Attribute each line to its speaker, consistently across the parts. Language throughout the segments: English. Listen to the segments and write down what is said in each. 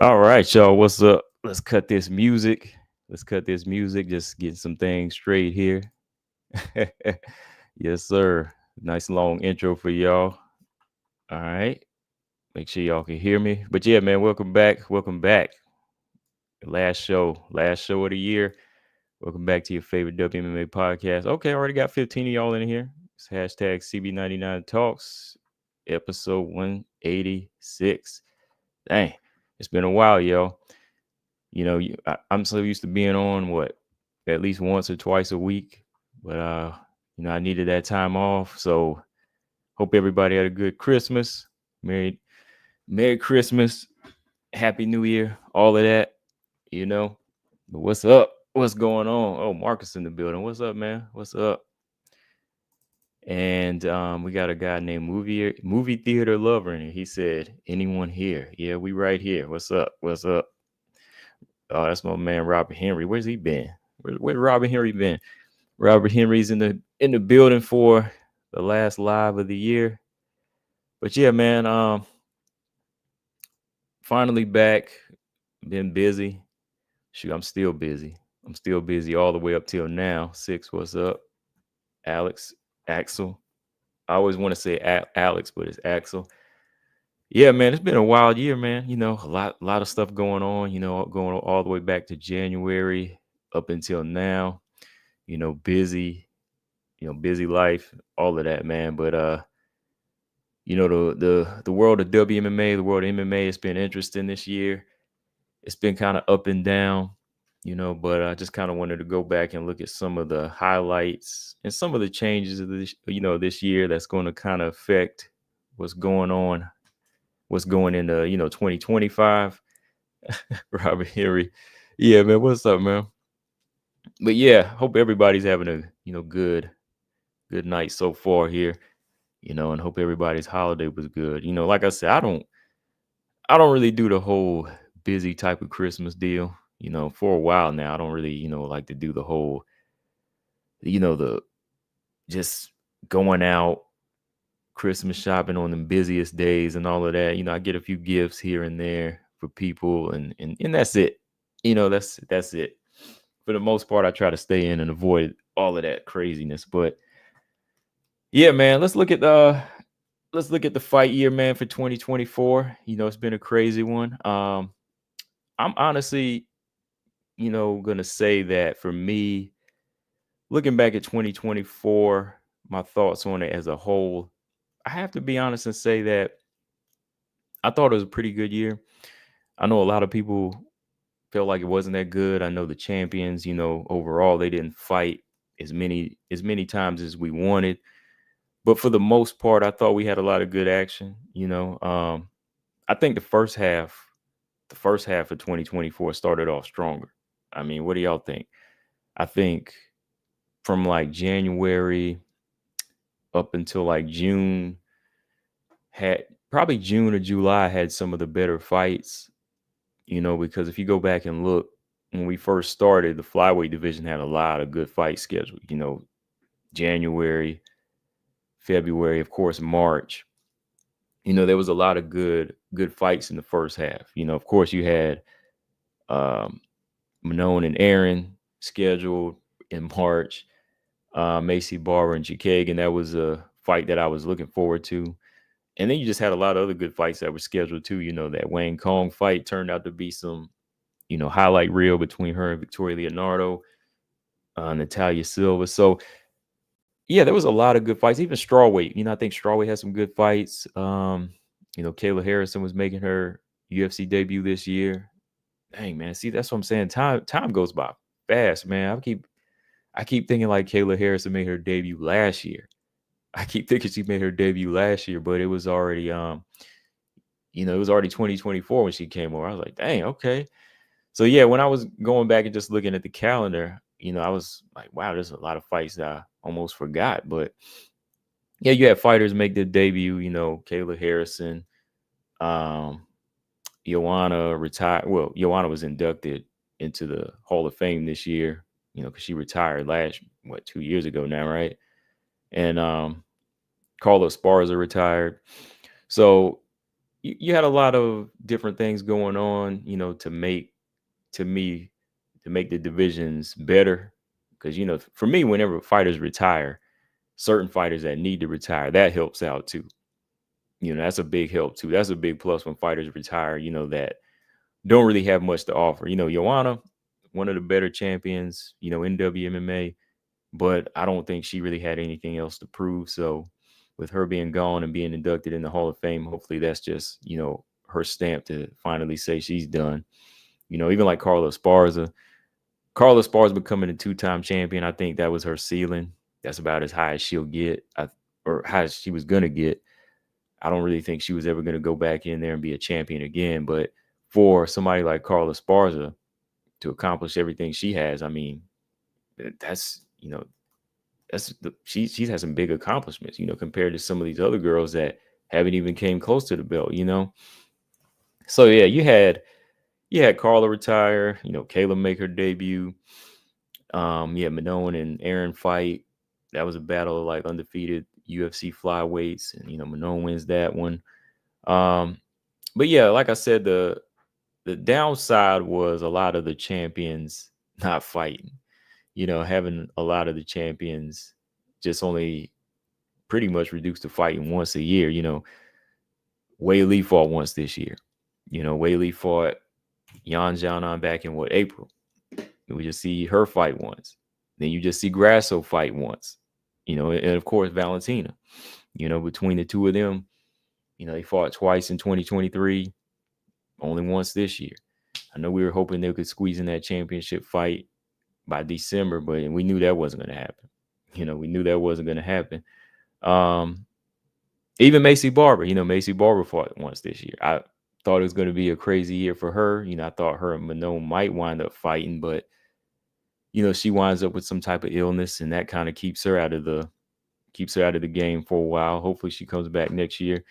Speaker 1: All right, y'all. What's up? Let's cut this music. Let's cut this music. Just get some things straight here. Yes, sir. Nice long intro for y'all. All right. Make sure y'all can hear me. But yeah, man, welcome back. Welcome back. Last show of the year. Welcome back to your favorite WMMA podcast. Okay, I already got 15 of y'all in here. It's hashtag CB99 Talks, episode 186. Dang, it's been a while, y'all. I'm so used to being on at least once or twice a week, but I needed that time off. So hope everybody had a good Christmas, Merry Christmas, Happy New Year, all of that. You know, but what's up? What's going on? Oh, Marcus in the building. What's up, man? What's up? And we got a guy named movie theater lover in here. He said, "Anyone here? Yeah, we right here. What's up? What's up?" Oh, that's my man Robert Henry. Where's he been? Where Robert Henry been? Robert Henry's in the building for the last live of the year. But yeah, man, finally back. Been busy. Shoot, I'm still busy. I'm still busy all the way up till now. Six, what's up? Alex, Axel. I always want to say Alex, but it's Axel. Yeah, man, it's been a wild year, man. A lot of stuff going on. Going all the way back to January up until now. Busy. Busy life, all of that, man. But the world of WMMA, the world of MMA has been interesting this year. It's been kind of up and down, but I just kind of wanted to go back and look at some of the highlights and some of the changes of this year that's going to kind of affect what's going on, what's going into 2025. Robert Henry, yeah, man, what's up, man? But yeah, hope everybody's having a good night so far here. And hope everybody's holiday was good. Like I said, I don't really do the whole busy type of Christmas deal. For a while now, I don't really, like to do the whole, the just going out Christmas shopping on the busiest days and all of that. I get a few gifts here and there for people and that's it. That's it. For the most part, I try to stay in and avoid all of that craziness. But yeah, man, let's look at the fight year, man, for 2024. It's been a crazy one. I'm honestly, gonna say that for me, looking back at 2024, my thoughts on it as a whole, I have to be honest and say that I thought it was a pretty good year. I know a lot of people felt like it wasn't that good. I know the champions, overall they didn't fight as many times as we wanted. But for the most part, I thought we had a lot of good action. I think the first half of 2024 started off stronger. I mean, what do y'all think? I think from like January up until like June, had probably June or July had some of the better fights, because if you go back and look, when we first started, the flyweight division had a lot of good fights scheduled, January, February, of course, March. There was a lot of good fights in the first half. Of course, you had um, Manon and Aaron scheduled in March. Macy Barber and Chikagan, that was a fight that I was looking forward to. And then you just had a lot of other good fights that were scheduled too. That Wayne Kong fight turned out to be some, highlight reel between her and Victoria Leonardo, Natalia Silva. So yeah, there was a lot of good fights. Even strawweight, I think strawweight had some good fights. Kayla Harrison was making her UFC debut this year. Dang, man, see, that's what I'm saying. Time goes by fast, man. I keep thinking like Kayla Harrison made her debut last year. I keep thinking she made her debut last year, but it was already 2024 when she came over. I was like, dang, okay. So yeah, when I was going back and just looking at the calendar, I was like, wow, there's a lot of fights that I almost forgot. But yeah, you had fighters make their debut, Kayla Harrison, um, Joanna retired. Well, Joanna was inducted into the Hall of Fame this year, because she retired 2 years ago now, right? And Carlos Esparza retired. So you had a lot of different things going on, to make to me to make the divisions better. Because for me, whenever fighters retire, certain fighters that need to retire, that helps out too. That's a big help too. That's a big plus when fighters retire. That don't really have much to offer. Joanna, one of the better champions, in WMMA, but I don't think she really had anything else to prove. So with her being gone and being inducted in the Hall of Fame, hopefully that's just, her stamp to finally say she's done. Even like Carla Esparza. Carla Esparza becoming a two-time champion, I think that was her ceiling. That's about as high as she'll get, or high as she was going to get. I don't really think she was ever going to go back in there and be a champion again. But for somebody like Carla Esparza to accomplish everything she has, I mean, that's she's had some big accomplishments, compared to some of these other girls that haven't even came close to the belt. So yeah, you had Carla retire, Kayla make her debut. Yeah, Manon and Aaron fight. That was a battle of like undefeated UFC flyweights, and Manon wins that one. But yeah, like I said, the downside was a lot of the champions not fighting. Having a lot of the champions just only pretty much reduced to fighting once a year. Weili fought once this year. Weili fought Yan Xiaonan back in April. We just see her fight once. Then you just see Grasso fight once. And of course Valentina. Between the two of them, they fought twice in 2023, only once this year. I know we were hoping they could squeeze in that championship fight by December, but we knew that wasn't going to happen. We knew that wasn't going to happen. Even Macy Barber, Macy Barber fought once this year. I thought it was going to be a crazy year for her. I thought her and Manon might wind up fighting, but she winds up with some type of illness, and that kind of keeps her out of the game for a while. Hopefully she comes back next year.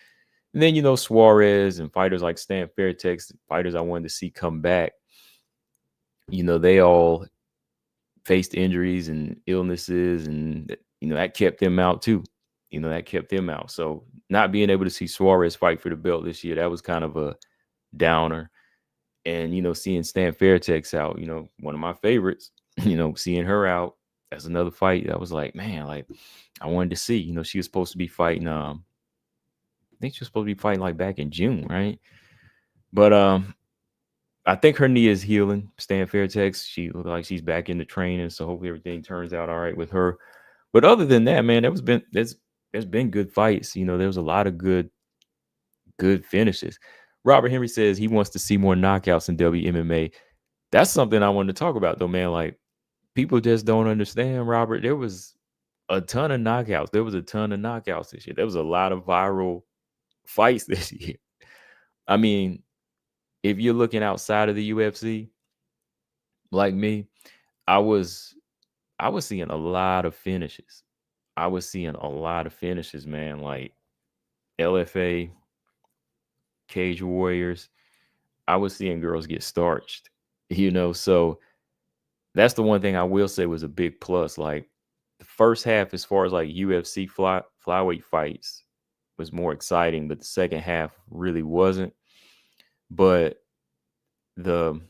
Speaker 1: And then, Suarez and fighters like Stan Fairtex, fighters I wanted to see come back, they all faced injuries and illnesses, and, that kept them out too. That kept them out. So not being able to see Suarez fight for the belt this year, that was kind of a downer. And, seeing Stan Fairtex out, one of my favorites, seeing her out, that's another fight. I was like, man, like I wanted to see, she was supposed to be fighting, I think she was supposed to be fighting like back in June, right? But I think her knee is healing. Stan Fairtex, she looked like she's back into training, so hopefully everything turns out all right with her. But other than that, man, there's been good fights. There was a lot of good finishes. Robert Henry says he wants to see more knockouts in WMMA. That's something I wanted to talk about, though, man. Like, people just don't understand, Robert. There was a ton of knockouts. There was a ton of knockouts this year. There was a lot of viral fights this year. I mean, if you're looking outside of the UFC, like me, I was seeing a lot of finishes. I was seeing a lot of finishes, man. Like LFA, Cage Warriors. I was seeing girls get starched, So that's the one thing I will say was a big plus. Like the first half, as far as like UFC flyweight fights, was more exciting, but the second half really wasn't. But the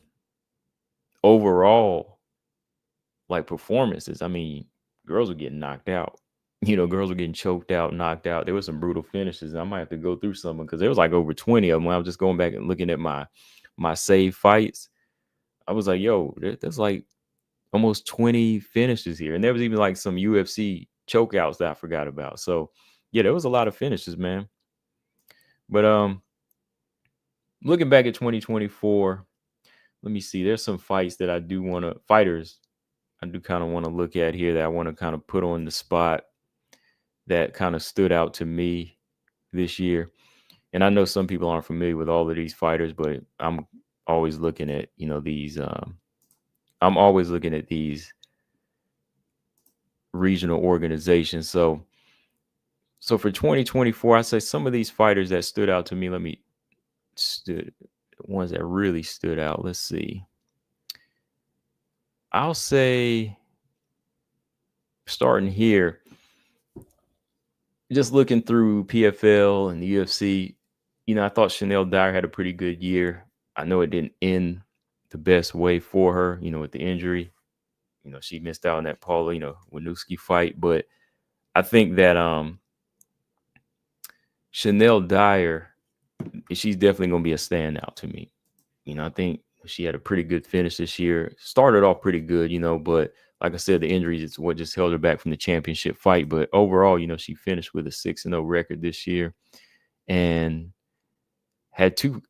Speaker 1: overall like performances, I mean, girls were getting knocked out. Girls were getting choked out, knocked out. There were some brutal finishes. And I might have to go through some because there was like over 20 of them. When I was just going back and looking at my save fights, I was like, yo, there's like almost 20 finishes here. And there was even like some UFC chokeouts that I forgot about. So yeah, there was a lot of finishes, man. But looking back at 2024, let me see. There's some fights that I do kind of want to look at here that I want to kind of put on the spot that kind of stood out to me this year. And I know some people aren't familiar with all of these fighters, but I'm always looking at, these I'm always looking at these regional organizations. So for 2024, I say some of these fighters that stood out to me, ones that really stood out. Let's see. I'll say starting here, just looking through PFL and the UFC, I thought Chanel Dyer had a pretty good year. I know it didn't end the best way for her, with the injury. She missed out on that Paula, Winooski fight. But I think that Chanel Dyer, she's definitely going to be a standout to me. I think she had a pretty good finish this year. Started off pretty good, but like I said, the injuries is what just held her back from the championship fight. But overall, she finished with a 6-0 record this year and had two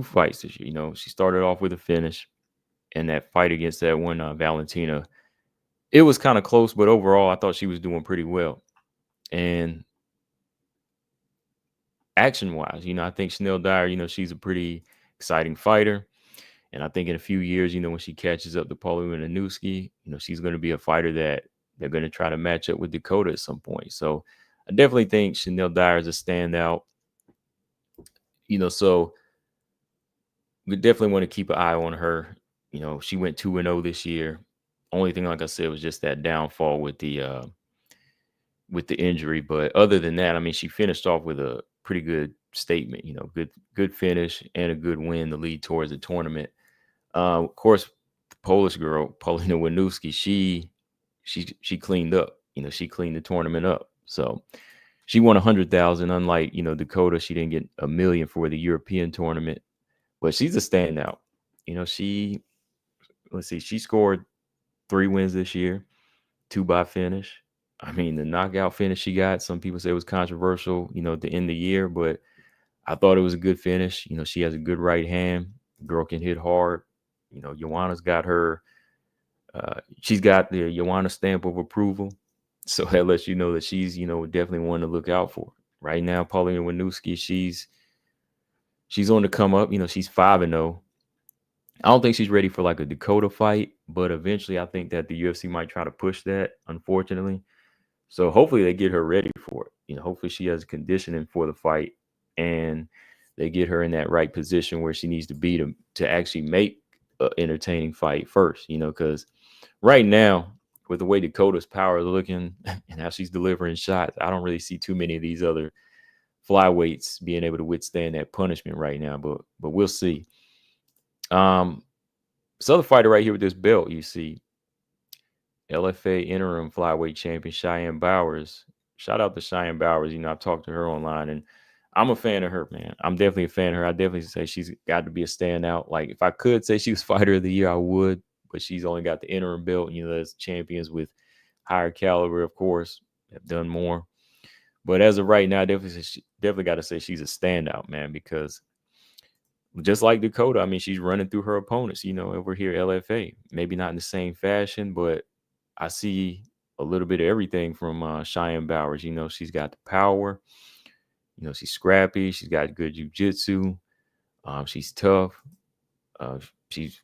Speaker 1: fights this year. She started off with a finish, and that fight against that one Valentina, it was kind of close, but overall, I thought she was doing pretty well. And action-wise, I think Chanel Dyer, she's a pretty exciting fighter. And I think in a few years, when she catches up to Paulina Winooski, she's going to be a fighter that they're going to try to match up with Dakota at some point. So I definitely think Chanel Dyer is a standout. So we definitely want to keep an eye on her. She went 2-0 this year. Only thing, like I said, was just that downfall with the injury. But other than that, I mean, she finished off with a pretty good statement. Good finish and a good win to lead towards the tournament. Of course, the Polish girl, Paulina Winooski, she cleaned up. She cleaned the tournament up. So she won 100,000. Unlike Dakota, she didn't get $1 million for the European tournament, but she's a standout. She scored 3 wins this year, 2 by finish. I mean, the knockout finish she got, some people say it was controversial, at the end of the year, but I thought it was a good finish. She has a good right hand. Girl can hit hard. Joanna's got her. She's got the Joanna stamp of approval. So that lets you know that she's, definitely one to look out for. Right now, Paulina Winooski, she's on the come up. She's 5-0. I don't think she's ready for like a Dakota fight, but eventually I think that the UFC might try to push that, unfortunately. So hopefully they get her ready for it. Hopefully she has conditioning for the fight and they get her in that right position where she needs to be to actually make an entertaining fight first, because right now, with the way Dakota's power is looking and how she's delivering shots, I don't really see too many of these other flyweights being able to withstand that punishment right now, but we'll see. This other fighter right here with this belt, you see, LFA interim flyweight champion Cheyenne Bowers. Shout out to Cheyenne Bowers. I've talked to her online and I'm a fan of her, man. I'm definitely a fan of her. I definitely say she's got to be a standout. Like if I could say she was fighter of the year, I would, but she's only got the interim belt. There's champions with higher caliber, of course, have done more. But as of right now, I definitely got to say she's a standout, man, because just like Dakota, I mean, she's running through her opponents, over here, LFA. Maybe not in the same fashion, but I see a little bit of everything from Cheyenne Bowers. She's got the power. She's scrappy. She's got good jiu-jitsu. She's tough. She's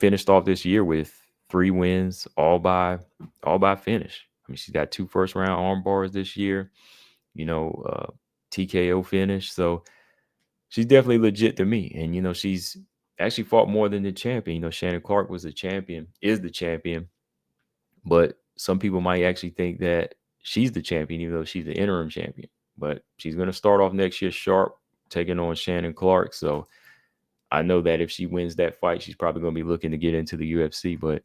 Speaker 1: finished off this year with 3 wins, all by finish. I mean, she's got 2 first-round arm bars this year. TKO finish. So she's definitely legit to me. And, she's actually fought more than the champion. Shannon Clark was the champion, is the champion. But some people might actually think that she's the champion, even though she's the interim champion. But she's going to start off next year sharp, taking on Shannon Clark. So I know that if she wins that fight, she's probably going to be looking to get into the UFC. But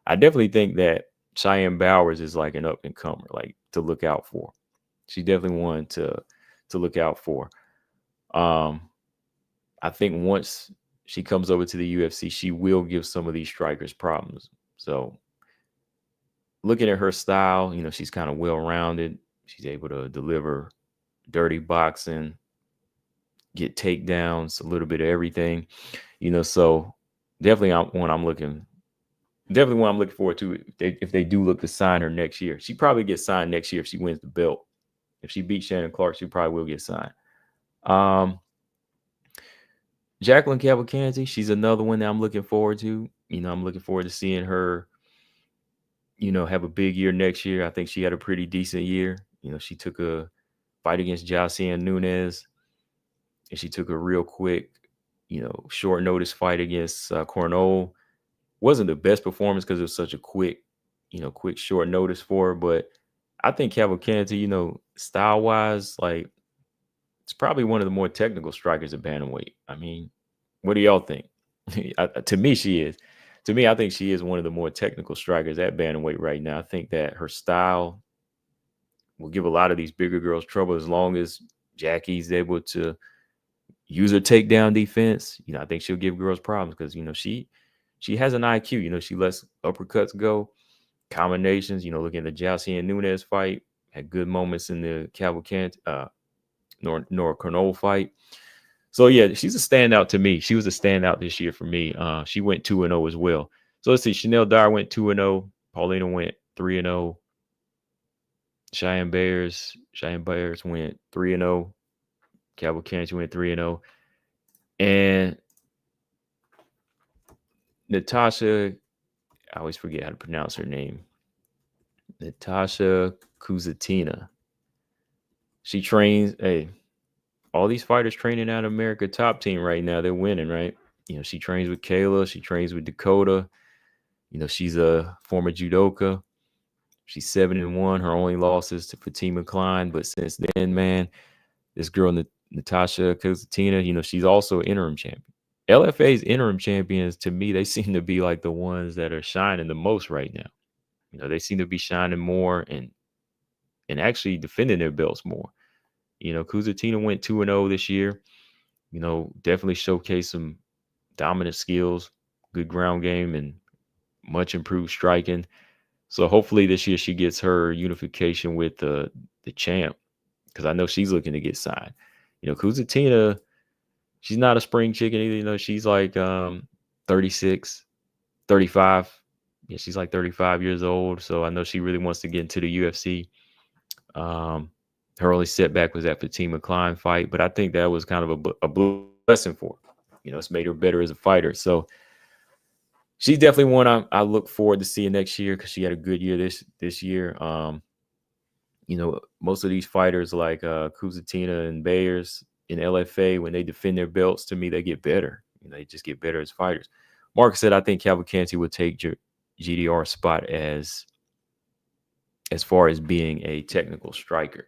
Speaker 1: I definitely think that Cheyenne Bowers is like an up-and-comer, like to look out for. She's definitely one to look out for. I think once she comes over to the UFC, she will give some of these strikers problems. So looking at her style, she's kind of well-rounded. She's able to deliver dirty boxing, get takedowns, a little bit of everything, so definitely one I'm looking forward to if they do look to sign her next year. She probably gets signed next year if she wins the belt. If she beats Shannon Clark, she probably will get signed. Jacqueline Cavalcanti, she's another one that I'm looking forward to. I'm looking forward to seeing her, have a big year next year. I think she had a pretty decent year. She took a fight against Josiane Nunes, and she took a real quick, short notice fight against Cornell. Wasn't the best performance because it was such a quick short notice for her. But I think Cavalcanti, style-wise, like it's probably one of the more technical strikers at bantamweight. I mean, what do y'all think? To me, she is. To me, I think she is one of the more technical strikers at bantamweight right now. I think that her style will give a lot of these bigger girls trouble as long as Jackie's able to use her takedown defense. I think she'll give girls problems because she has an IQ. She lets uppercuts go, combinations. Looking at the Jousey and Nunes fight, had good moments in the Cavalcante, Nora Cornell fight. So yeah, she's a standout to me. She was a standout this year for me. She went 2-0 as well. So let's see. Chanel Dyer went 2-0. Paulina went 3-0. Cheyenne Bears went 3-0. Cavalcante went 3-0. And Natasha, I always forget how to pronounce her name. Natasha Kuzatina. She trains. Hey, all these fighters training out of America top team right now, they're winning, right? She trains with Kayla. She trains with Dakota. She's a former judoka. She's 7-1. Her only loss is to Fatima Klein. But since then, man, this girl, Natasha Kuzatina, she's also interim champion. LFA's interim champions, to me, they seem to be like the ones that are shining the most right now. They seem to be shining more and actually defending their belts more. Kuzatina went 2-0 this year. Definitely showcased some dominant skills, good ground game, and much improved striking. So hopefully this year she gets her unification with the champ, because I know she's looking to get signed. Kuzatina, she's not a spring chicken either. She's like 36, 35. Yeah, she's like 35 years old. So I know she really wants to get into the UFC. Her only setback was that Fatima Klein fight, but I think that was kind of a blessing for her. It's made her better as a fighter. So she's definitely one I look forward to seeing next year because she had a good year this year. Most of these fighters like Kuzatina and Bayers in LFA, when they defend their belts, to me, they get better. They just get better as fighters. Marcus said, I think Cavalcante would take GDR's spot as far as being a technical striker.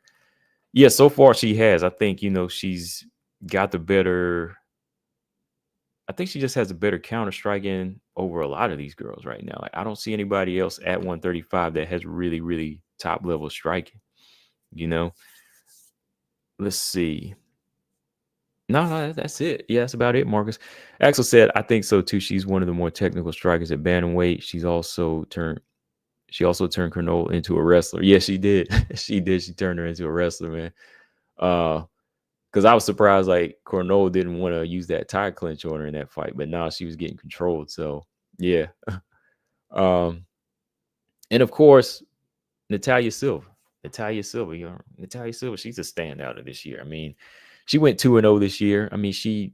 Speaker 1: Yeah, so far she has. I think, she's got the better. I think she just has a better counter striking over a lot of these girls right now. Like, I don't see anybody else at 135 that has really, really top level striking. Let's see. No, that's it. Yeah, that's about it, Marcus. Axel said, I think so too. She's one of the more technical strikers at bantamweight. She also turned Cornell into a wrestler. Yeah, she did. She did. She turned her into a wrestler, man. Because I was surprised, like, Cornell didn't want to use that tie clinch on her in that fight, but now she was getting controlled. So, yeah. And of course, Natalia Silva. Natalia Silva, she's a standout of this year. I mean, she went 2-0 this year. I mean, she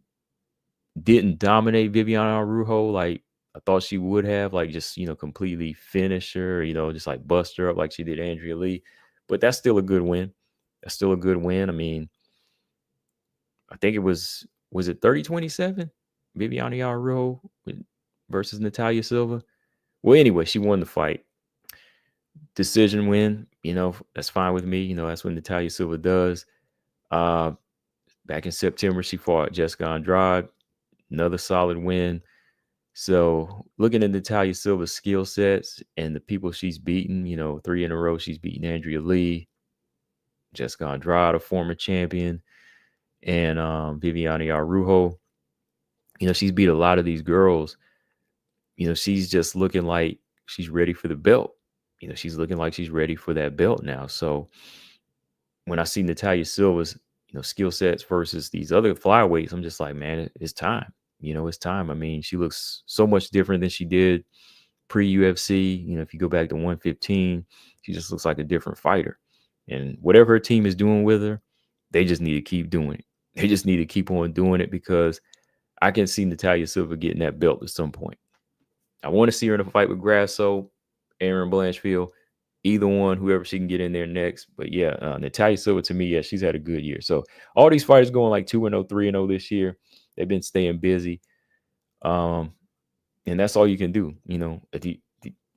Speaker 1: didn't dominate Viviana Araujo like I thought she would have, like just, completely finish her, just like bust her up like she did Andrea Lee. But that's still a good win. That's still a good win. I mean, I think it was it 30-27? Viviana Araujo versus Natalia Silva? Well, anyway, she won the fight. Decision win, that's fine with me. That's what Natalia Silva does. Back in September, she fought Jessica Andrade, another solid win. So looking at Natalia Silva's skill sets and the people she's beaten, 3 in a row, she's beaten Andrea Lee, Jessica Andrade, a former champion, and Viviana Araujo. She's beat a lot of these girls. She's just looking like she's ready for the belt. She's looking like she's ready for that belt now. So when I see Natalia Silva's, skill sets versus these other flyweights, I'm just like, man, it's time. It's time. I mean, she looks so much different than she did pre-UFC. If you go back to 115, she just looks like a different fighter. And whatever her team is doing with her, they just need to keep doing it. They just need to keep on doing it because I can see Natalia Silva getting that belt at some point. I want to see her in a fight with Grasso, Aaron Blanchfield, either one, whoever she can get in there next. But yeah, Natalia Silva, to me, yeah, she's had a good year. So all these fighters going like 2-0, 3-0 this year. They've been staying busy. And that's all you can do,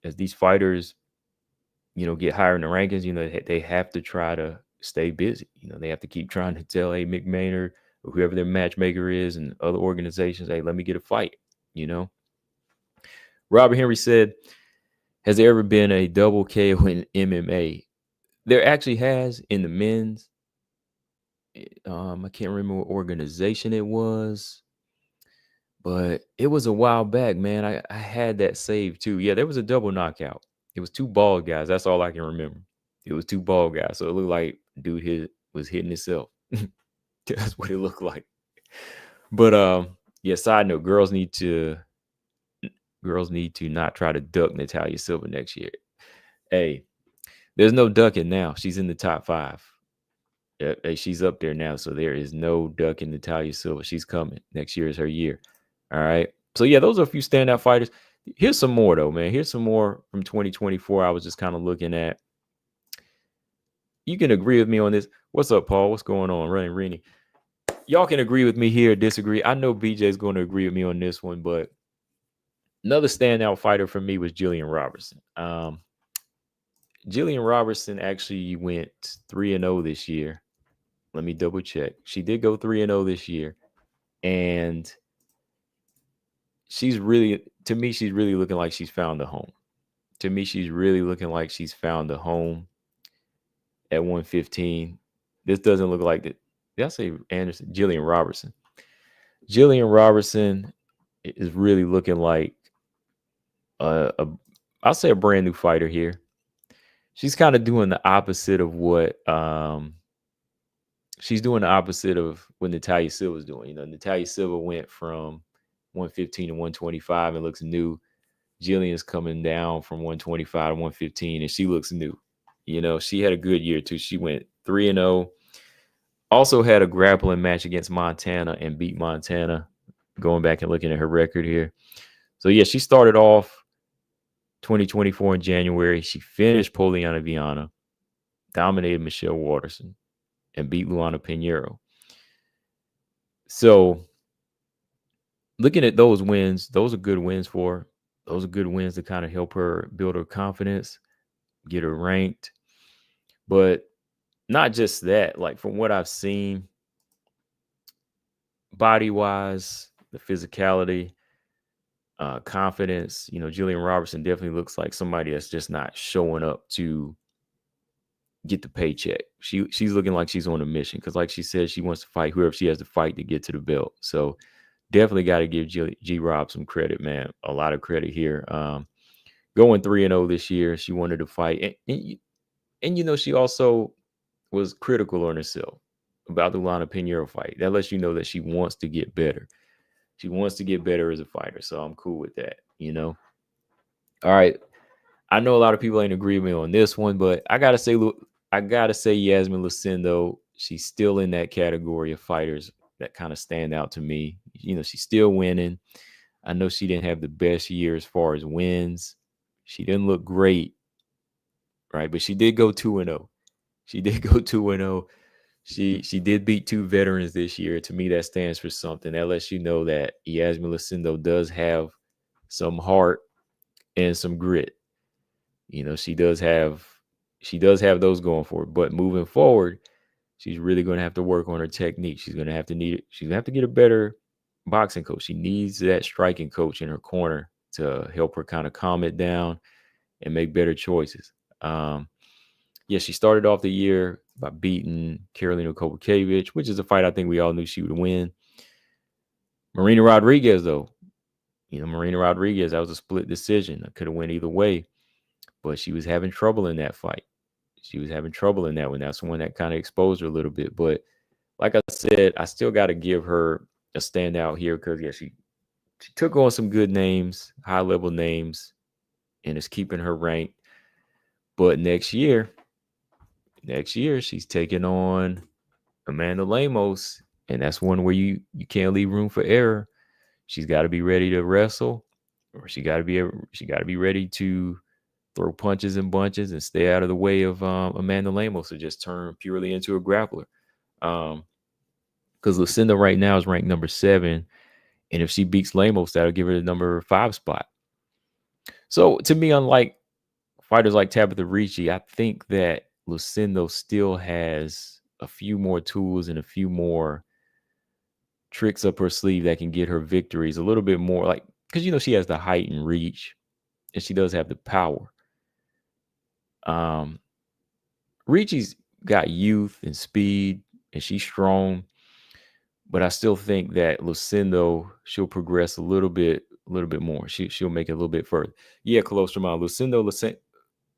Speaker 1: as these fighters, get higher in the rankings, they have to try to stay busy. They have to keep trying to tell Mick Maynard or whoever their matchmaker is and other organizations, hey, let me get a fight. Robert Henry said, has there ever been a double KO in MMA? There actually has in the men's. I can't remember what organization it was, but it was a while back, man. I had that saved too. Yeah, there was a double knockout. It was two bald guys. That's all I can remember. It was two bald guys. So it looked like dude was hitting himself. That's what it looked like. But yeah, side note, girls need to not try to duck Natalia Silva next year. Hey, there's no ducking now. She's in the top 5. Hey, she's up there now, so there is no ducking Natalia Silva. She's coming. Next year is her year. All right. So yeah, those are a few standout fighters. Here's some more though, man. Here's some more from 2024. I was just kind of looking at. You can agree with me on this. What's up, Paul? What's going on? Running Rennie. Y'all can agree with me here, disagree. I know BJ's going to agree with me on this one, but another standout fighter for me was Jillian Robertson. Jillian Robertson actually went 3-0 this year. Let me double check. She did go 3-0 this year. And she's really looking like she's found a home. To me, she's really looking like she's found a home at 115. This doesn't look like it. Did I say Anderson? Jillian Robertson. Jillian Robertson is really looking like I'll say a brand new fighter here. She's kind of doing the opposite of what she's doing the opposite of what Natalia Silva's doing. Natalia Silva went from 115 to 125 and looks new. Jillian's coming down from 125 to 115 and she looks new. She had a good year too. She went 3-0. Also had a grappling match against Montana and beat Montana. Going back and looking at her record here. So yeah, she started off 2024 in January. She finished Poliana Viana, dominated Michelle Waterson, and beat Luana Pinheiro. So looking at those wins, those are good wins for her. Those are good wins to kind of help her build her confidence, get her ranked. But not just that, like from what I've seen, body-wise, the physicality, confidence, Jillian Robertson definitely looks like somebody that's just not showing up to get the paycheck. She's looking like she's on a mission because, like she said, she wants to fight whoever she has to fight to get to the belt. So definitely got to give G Rob some credit, man. A lot of credit here. Going 3-0 this year, she wanted to fight, and she also was critical on herself about the Luana Pinheiro fight. That lets you know that she wants to get better. She wants to get better as a fighter, so I'm cool with that. All right. I know a lot of people ain't agree with me on this one, but I gotta say Yasmin Lucindo. She's still in that category of fighters that kind of stand out to me. She's still winning. I know she didn't have the best year as far as wins. She didn't look great, right? But she did go 2-0. She did go 2-0. She did beat 2 veterans this year. To me, that stands for something. That lets you know that Yasmin Lucindo does have some heart and some grit. She does have those going for her. But moving forward, she's really going to have to work on her technique. She's going to have to get a better boxing coach. She needs that striking coach in her corner to help her kind of calm it down and make better choices. Yeah, she started off the year by beating Karolina Kowalkiewicz, which is a fight I think we all knew she would win. Marina Rodriguez, though, Marina Rodriguez, that was a split decision. I could have went either way, but she was having trouble in that fight. She was having trouble in that one. That's the one that kind of exposed her a little bit. But like I said, I still got to give her a standout here because, yeah, she took on some good names, high-level names, and is keeping her ranked. But next year, she's taking on Amanda Lemos, and that's one where you can't leave room for error. She's got to be ready to wrestle, or she got to be ready to throw punches and bunches and stay out of the way of Amanda Lemos to just turn purely into a grappler. Because Lucinda right now is ranked number 7, and if she beats Lemos, that'll give her the number 5 spot. So to me, unlike fighters like Tabitha Ricci, I think that Lucindo still has a few more tools and a few more tricks up her sleeve that can get her victories a little bit more, like, because she has the height and reach, and she does have the power. Ricci's got youth and speed, and she's strong, but I still think that Lucindo, she'll progress a little bit more. She'll make it a little bit further. Yeah, Colostrum, Lucindo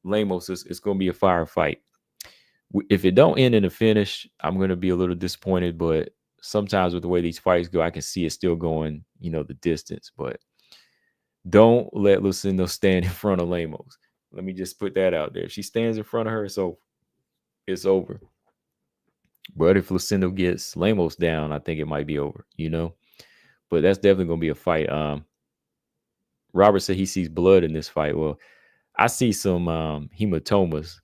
Speaker 1: Lemos is going to be a firefight. If it don't end in a finish, I'm going to be a little disappointed, but sometimes with the way these fights go, I can see it still going, the distance. But don't let Lucindo stand in front of Lemos. Let me just put that out there. If she stands in front of her, so it's over. But if Lucindo gets Lemos down, I think it might be over, But that's definitely going to be a fight. Robert said he sees blood in this fight. Well, I see some hematomas.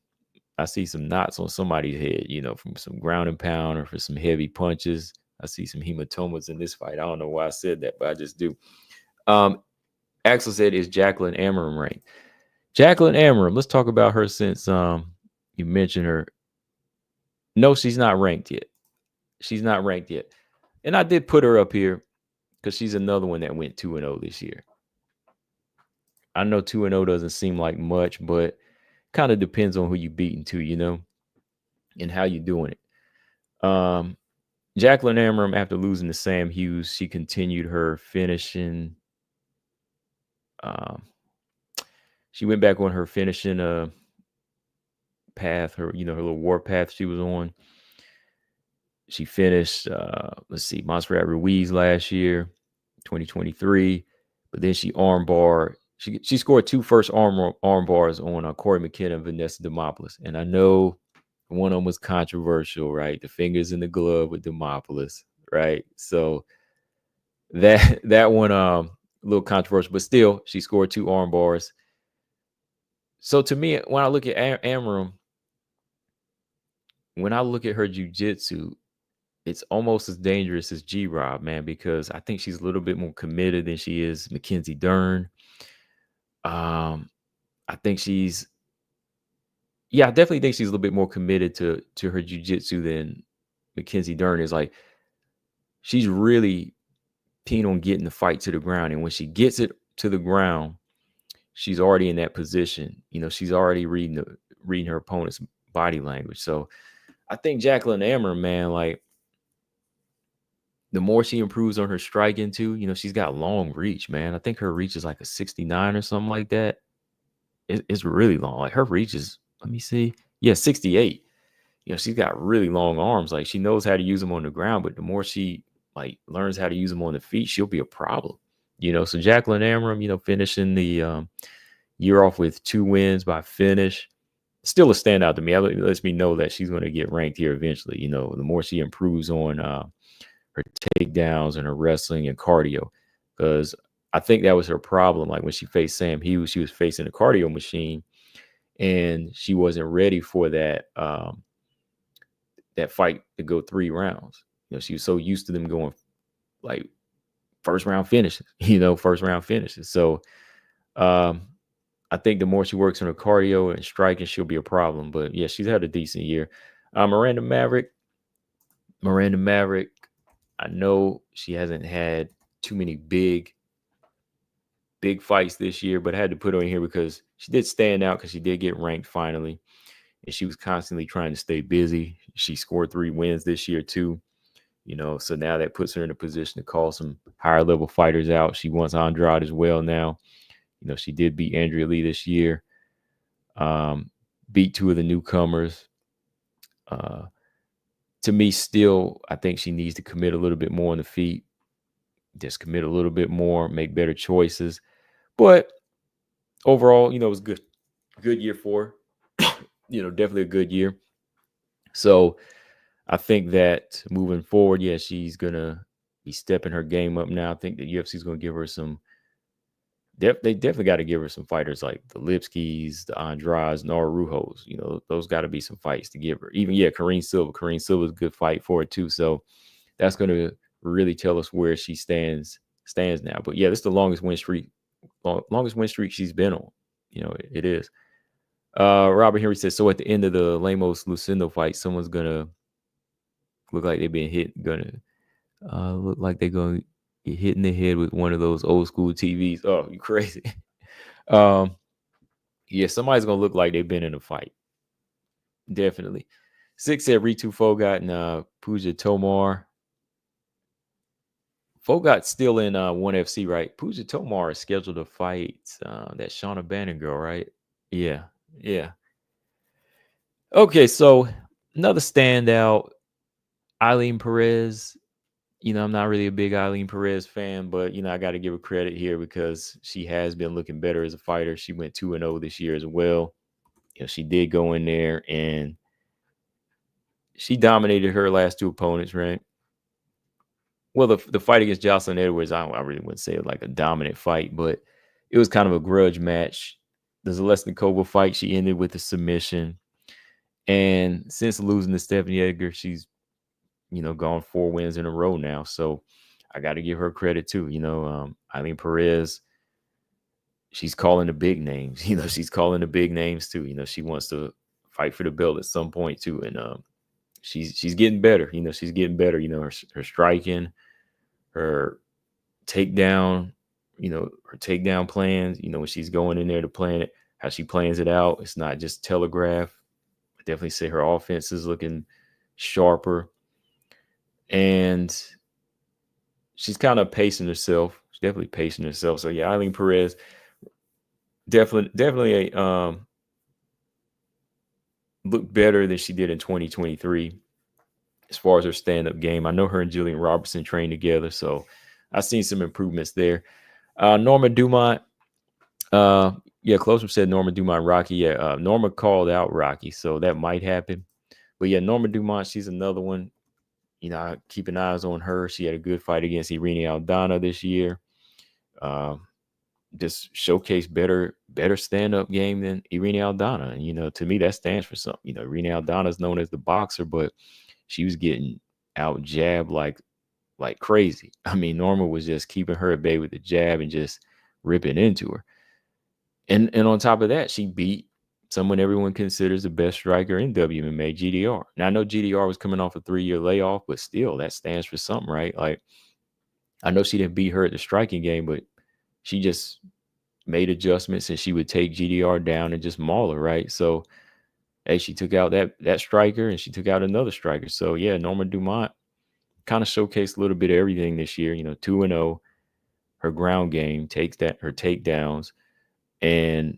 Speaker 1: I see some knots on somebody's head, from some ground and pound or for some heavy punches. I see some hematomas in this fight. I don't know why I said that, but I just do. Axel said, is Jacqueline Amorim ranked? Jacqueline Amorim, let's talk about her since you mentioned her. No, she's not ranked yet. She's not ranked yet. And I did put her up here because she's another one that went 2-0 this year. I know 2-0 doesn't seem like much, but kind of depends on who you beating to, and how you're doing it. Jacqueline Amorim, after losing to Sam Hughes, she continued her finishing. She went back on her finishing path, her little war path she was on. She finished, Montserrat Ruiz last year, 2023, but then she armbarred. She scored 2 first arm bars on Corey McKenna and Vanessa Demopoulos, and I know one of them was controversial, right? The fingers in the glove with Demopoulos, right? So that one a little controversial, but still she scored 2 arm bars. So to me, when I look at Amorim, when I look at her jiu-jitsu, it's almost as dangerous as G-Rob, man, because I think she's a little bit more committed than she is Mackenzie Dern. I definitely think she's a little bit more committed to her jiu-jitsu than Mackenzie Dern is. Like, she's really keen on getting the fight to the ground, and when she gets it to the ground, she's already in that position. She's already reading her opponent's body language. So I think Jacqueline Amorim, man, like, the more she improves on her striking too, she's got long reach, man. I think her reach is like a 69 or something like that. It's really long. Like, her reach is, let me see. Yeah, 68. She's got really long arms. Like, she knows how to use them on the ground, but the more she learns how to use them on the feet, she'll be a problem. So Jacqueline Amorim, finishing the year off with 2 wins by finish. Still a standout to me. It lets me know that she's going to get ranked here eventually. The more she improves on her takedowns and her wrestling and cardio, because I think that was her problem. Like, when she faced Sam Hughes, she was facing a cardio machine, and she wasn't ready for that that fight to go 3 rounds. She was so used to them going like first round finishes. So I think the more she works on her cardio and striking, she'll be a problem. But yeah, she's had a decent year. Miranda Maverick, I know she hasn't had too many big fights this year, but I had to put her in here because she did stand out, because she did get ranked finally, and she was constantly trying to stay busy. She scored 3 wins this year too, so now that puts her in a position to call some higher level fighters out. She wants Andrade as well now. She did beat Andrea Lee this year, beat 2 of the newcomers. To me, still, I think she needs to commit a little bit more on the feet. Just commit a little bit more, make better choices. But overall, it was good year for her. Definitely a good year. So I think that moving forward, yeah, she's gonna be stepping her game up now. I think the UFC is gonna give her some. They definitely got to give her some fighters like the Lipskis, the Andrades, and Arujos. Those got to be some fights to give her. Even, Karine Silva. Karine Silva's a good fight for it too. So that's going to really tell us where she stands now. But yeah, this is the longest win streak she's been on. It is. Robert Henry says, so at the end of the Lemos Lucindo fight, someone's gonna look like they've been hit, gonna look like they're gonna get hit in the head with one of those old school TVs. Oh, you crazy. um, yeah, somebody's gonna look like they've been in a fight. Definitely. Six said Ritu Fogat and Pooja Tomar. Fogat's still in 1FC, right? Pooja Tomar is scheduled to fight that Shauna Bannon girl, right? Yeah, yeah. Okay, so another standout, Eileen Perez. I'm not really a big Eileen Perez fan, but I got to give her credit here because she has been looking better as a fighter. She went 2-0 this year as well. She did go in there and she dominated her last two opponents, right? Well, the fight against Jocelyn Edwards, I really wouldn't say it like a dominant fight, but it was kind of a grudge match. The Zalesnikova fight, she ended with a submission. And since losing to Stephanie Edgar, she's gone 4 wins in a row now. So I got to give her credit too. Eileen Perez, she's calling the big names. She's calling the big names too. She wants to fight for the belt at some point too. And she's getting better. She's getting better. Her striking, her takedown, her takedown plans. When she's going in there to plan it, how she plans it out. It's not just telegraph. I definitely say her offense is looking sharper. And she's kind of pacing herself. She's definitely pacing herself. So yeah, Eileen Perez definitely looked better than she did in 2023 as far as her stand-up game. I know her and Jillian Robertson trained together, so I've seen some improvements there. Norma Dumont, Closer said Norma Dumont Rocky. Yeah, Norma called out Rocky, so that might happen. But yeah, Norma Dumont, she's another one. I keep an eyes on her. She had a good fight against Irene Aldana this year. Just showcased better stand-up game than Irene Aldana. And, to me, that stands for something. Irene Aldana is known as the boxer, but she was getting out jabbed like crazy. I mean, Norma was just keeping her at bay with the jab and just ripping into her. And on top of that, she beat someone everyone considers the best striker in WMMA, GDR. Now, I know GDR was coming off a 3-year layoff, but still, that stands for something, right? Like, I know she didn't beat her at the striking game, but she just made adjustments and she would take GDR down and just maul her, right? So, hey, she took out that striker and she took out another striker. So, yeah, Norma Dumont kind of showcased a little bit of everything this year, 2-0, her ground game, her takedowns, and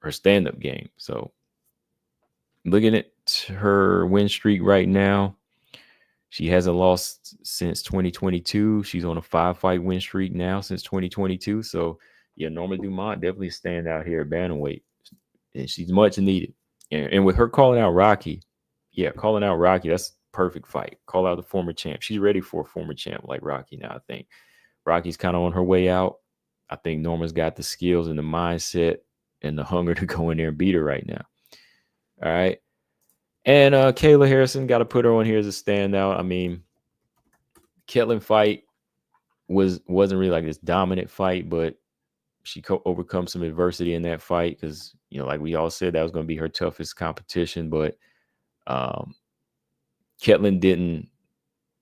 Speaker 1: her stand-up game. So looking at her win streak right now, she hasn't lost since 2022. She's on a 5-fight win streak now since 2022. So yeah, Norma Dumont definitely stand out here at bantamweight, and she's much needed. And with her calling out Rocky, that's perfect fight. Call out the former champ. She's ready for a former champ like Rocky now. I think Rocky's kind of on her way out. I think Norma's got the skills and the mindset and the hunger to go in there and beat her right now. All right. And Kayla Harrison, got to put her on here as a standout. I mean, Ketlin fight wasn't really like this dominant fight, but she overcome some adversity in that fight because, like we all said, that was going to be her toughest competition. But Ketlin didn't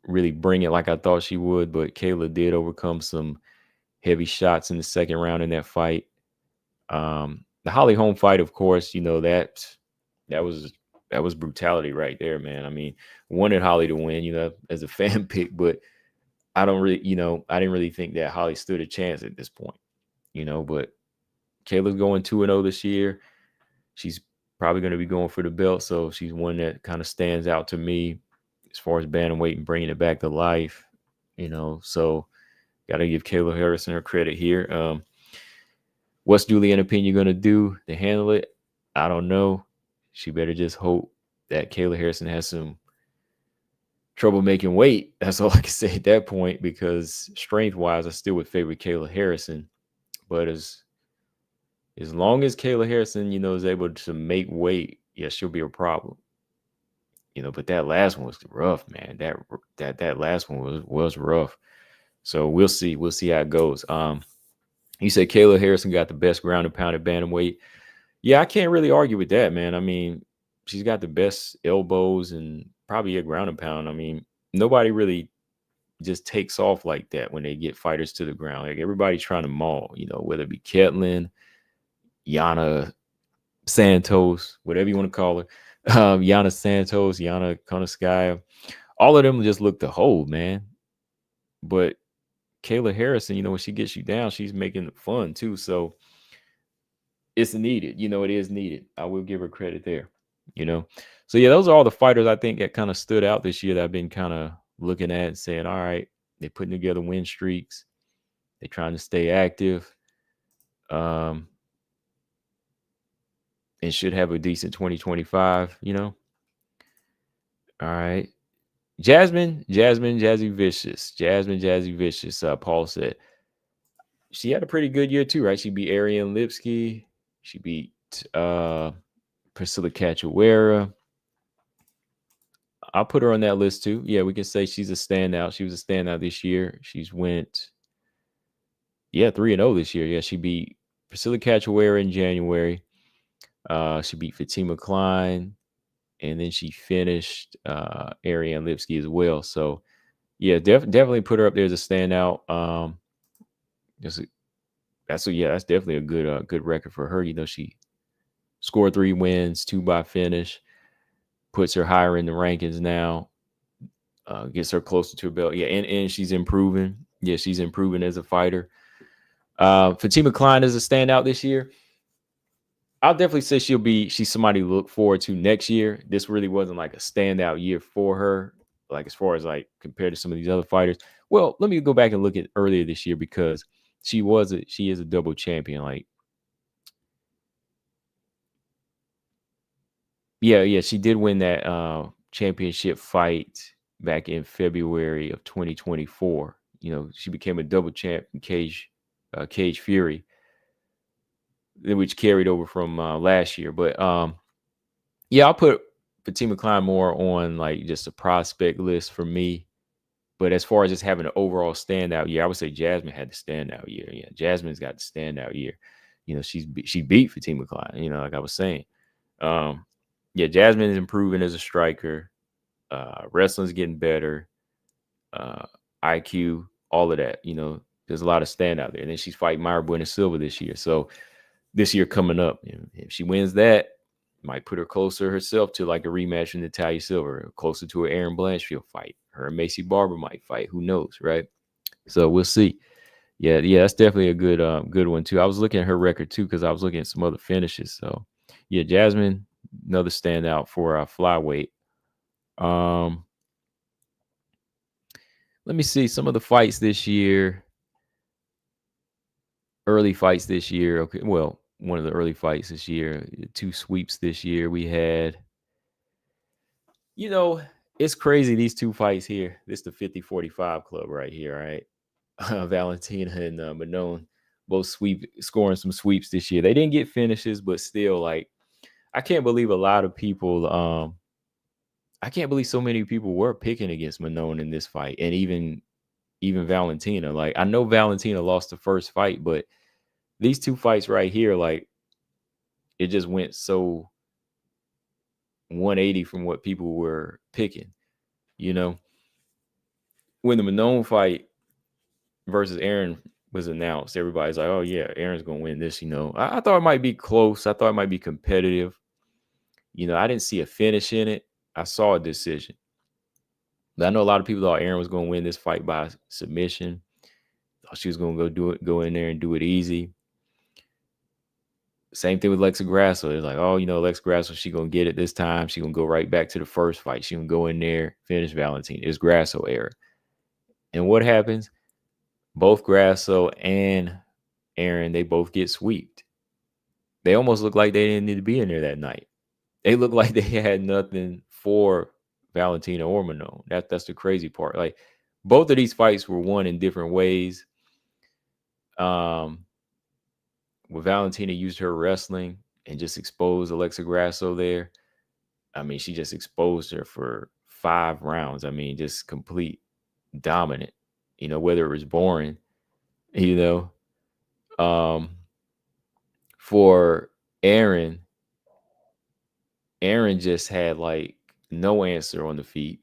Speaker 1: really bring it like I thought she would, but Kayla did overcome some heavy shots in the second round in that fight. The Holly Holm fight, of course, that was brutality right there, man. I mean, wanted Holly to win, as a fan pick, but I don't really, I didn't really think that Holly stood a chance at this point, but Kayla's going 2-0 this year. She's probably going to be going for the belt. So she's one that kind of stands out to me as far as bantamweight and bringing it back to life, so got to give Kayla Harrison her credit here. What's Juliana Pena going to do to handle it? I don't know. She better just hope that Kayla Harrison has some trouble making weight. That's all I can say at that point, because strength-wise, I still would favor Kayla Harrison. But as long as Kayla Harrison, is able to make weight, yeah, she'll be a problem. But that last one was rough, man. That last one was rough. So we'll see. We'll see how it goes. You said Kayla Harrison got the best ground and pound at bantamweight. Yeah, I can't really argue with that, man. I mean, she's got the best elbows and probably a ground and pound. I mean, nobody really just takes off like that when they get fighters to the ground. Like everybody's trying to maul, whether it be Ketlin, Yana Santos, whatever you want to call her, Yana Santos, Yana Konoskaya. All of them just look to hold, man. But Kayla Harrison, when she gets you down, she's making it fun too. So it's needed. It is needed. I will give her credit there. You know. So yeah, those are all the fighters I think that kind of stood out this year that I've been kind of looking at and saying, all right, they're putting together win streaks. They're trying to stay active. And should have a decent 2025, All right. Jazzy Vicious. Jazzy Vicious, Paul said. She had a pretty good year too, right? She beat Ariane Lipsky. She beat Priscilla Cachoeira. I'll put her on that list too. Yeah, we can say she's a standout. She was a standout this year. She's went 3-0 this year. Yeah, she beat Priscilla Cachoeira in January. She beat Fatima Klein, and then she finished Ariane Lipsky as well. So yeah, definitely put her up there as a standout. That's definitely a good record for her. She scored 3 wins, 2 by finish, puts her higher in the rankings now, gets her closer to a belt. Yeah, and she's improving. Yeah, she's improving as a fighter. Fatima Klein is a standout this year. I'll definitely say she's somebody to look forward to next year. This really wasn't like a standout year for her, like as far as like compared to some of these other fighters. Well, let me go back and look at earlier this year because she is a double champion. Like, yeah, she did win that championship fight back in February of 2024. She became a double champ in Cage Fury, which carried over from last year. But yeah, I'll put Fatima Klein more on like just a prospect list for me. But as far as just having an overall standout year, I would say Jasmine had the standout year. Yeah, Jasmine's got the standout year. She beat Fatima Klein. Like I was saying. Yeah, Jasmine is improving as a striker. Wrestling's getting better. IQ, all of that. There's a lot of standout there. And then she's fighting Myra Buena Silva this year. So this year coming up, if she wins that, might put her closer herself to like a rematch in Natalia Silver, closer to an Aaron Blanchfield fight. Her and Macy Barber might fight. Who knows, right? So we'll see. Yeah, that's definitely a good one too. I was looking at her record too because I was looking at some other finishes. So yeah, Jasmine, another standout for flyweight. Let me see some of the fights this year. Early fights this year. Okay, well, one of the early fights this year. 2 sweeps this year. We had. It's crazy. These 2 fights here. This is the 50-45 club right here. All right. Valentina and Manon both scoring some sweeps this year. They didn't get finishes, but still, like, I can't believe a lot of people. I can't believe so many people were picking against Manon in this fight, and even Valentina. Like, I know Valentina lost the first fight, but these 2 fights right here, like, it just went so 180 from what people were picking. When the Manon fight versus Aaron was announced, everybody's like, oh yeah, Aaron's gonna win this. I thought it might be close. I thought it might be competitive. I didn't see a finish in it. I saw a decision. But I know a lot of people thought Aaron was gonna win this fight by submission. Thought she was gonna go in there and do it easy. Same thing with Lexa Grasso. It's like, oh, Lexa Grasso, she gonna get it this time. She gonna go right back to the first fight. She gonna go in there, finish Valentina. It's Grasso era. And what happens? Both Grasso and Aaron, they both get sweeped. They almost look like they didn't need to be in there that night. They look like they had nothing for Valentina or Manon. That's the crazy part. Like, both of these fights were won in different ways. Where Valentina used her wrestling and just exposed Alexa Grasso there. I mean, she just exposed her for 5 rounds. I mean, just complete dominant, whether it was boring, for Aaron Aaron just had like no answer on the feet.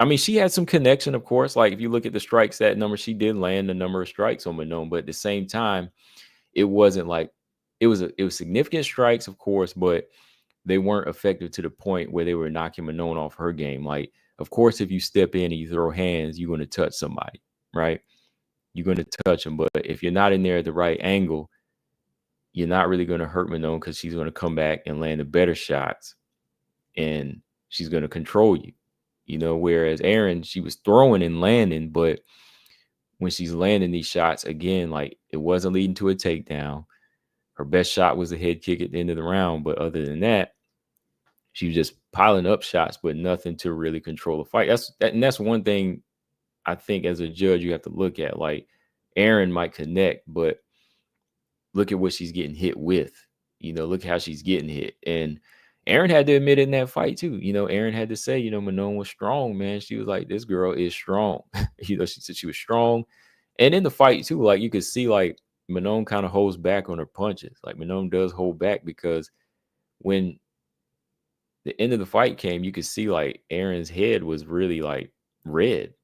Speaker 1: I mean, she had some connection, of course. Like if you look at the strikes, that number, she did land a number of strikes on Manon, but at the same time, it wasn't like it was significant strikes, of course, but they weren't effective to the point where they were knocking Manon off her game. Like, of course, if you step in and you throw hands, you're going to touch somebody, right? You're going to touch them, but if you're not in there at the right angle, you're not really going to hurt Manon because she's going to come back and land the better shots, and she's going to control you. Whereas Aaron, she was throwing and landing, but when she's landing these shots, again, like it wasn't leading to a takedown. Her best shot was a head kick at the end of the round, but other than that, she was just piling up shots, but nothing to really control the fight. That's one thing I think as a judge you have to look at. Like Aaron might connect, but look at what she's getting hit with. Look how she's getting hit. And Aaron had to admit it in that fight too. Aaron had to say, Manon was strong, man. She was like, this girl is strong. She said she was strong. And in the fight too, like you could see like Manon kind of holds back on her punches. Like Manon does hold back because when the end of the fight came, you could see like Aaron's head was really like red.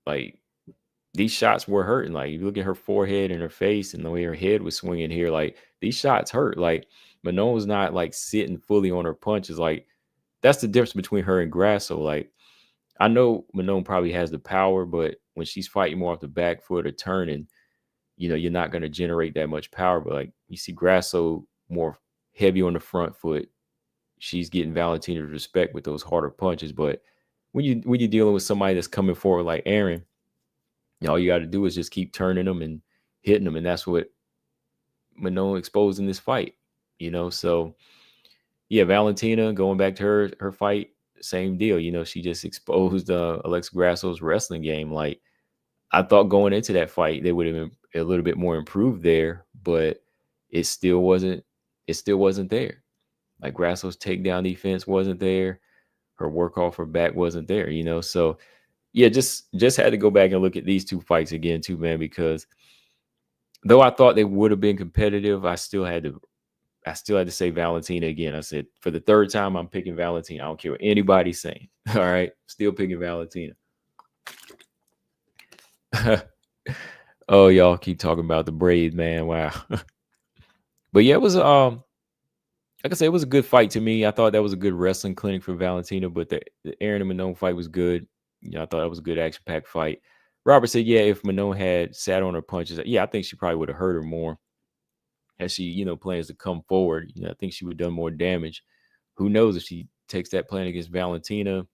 Speaker 1: Like these shots were hurting. Like you look at her forehead and her face and the way her head was swinging here, like these shots hurt. Like Manon was not like sitting fully on her punches. Like that's the difference between her and Grasso. Like I know Manon probably has the power, but when she's fighting more off the back foot or turning, you're not going to generate that much power. But like you see Grasso more heavy on the front foot. She's getting Valentina's respect with those harder punches. But when you're dealing with somebody that's coming forward like Aaron, all you got to do is just keep turning them and hitting them, and that's what Manon exposed in this fight. So yeah, Valentina going back to her fight, same deal. She just exposed Alexa Grasso's wrestling game. Like I thought going into that fight, they would have been a little bit more improved there, but it still wasn't. It still wasn't there. Like Grasso's takedown defense wasn't there. Her work off her back wasn't there. So yeah, just had to go back and look at these two fights again too, man, because though I thought they would have been competitive, I still had to say Valentina again. I said for the third time, I'm picking Valentina. I don't care what anybody's saying. All right, still picking Valentina. Oh, y'all keep talking about the braids, man. Wow. But yeah, it was like I said, it was a good fight to me. I thought that was a good wrestling clinic for Valentina, but the Aaron and Manon fight was good. I thought it was a good action-packed fight. Robert said, yeah, if Manon had sat on her punches, yeah, I think she probably would have hurt her more as she, plans to come forward. I think she would have done more damage. Who knows if she takes that plan against Valentina,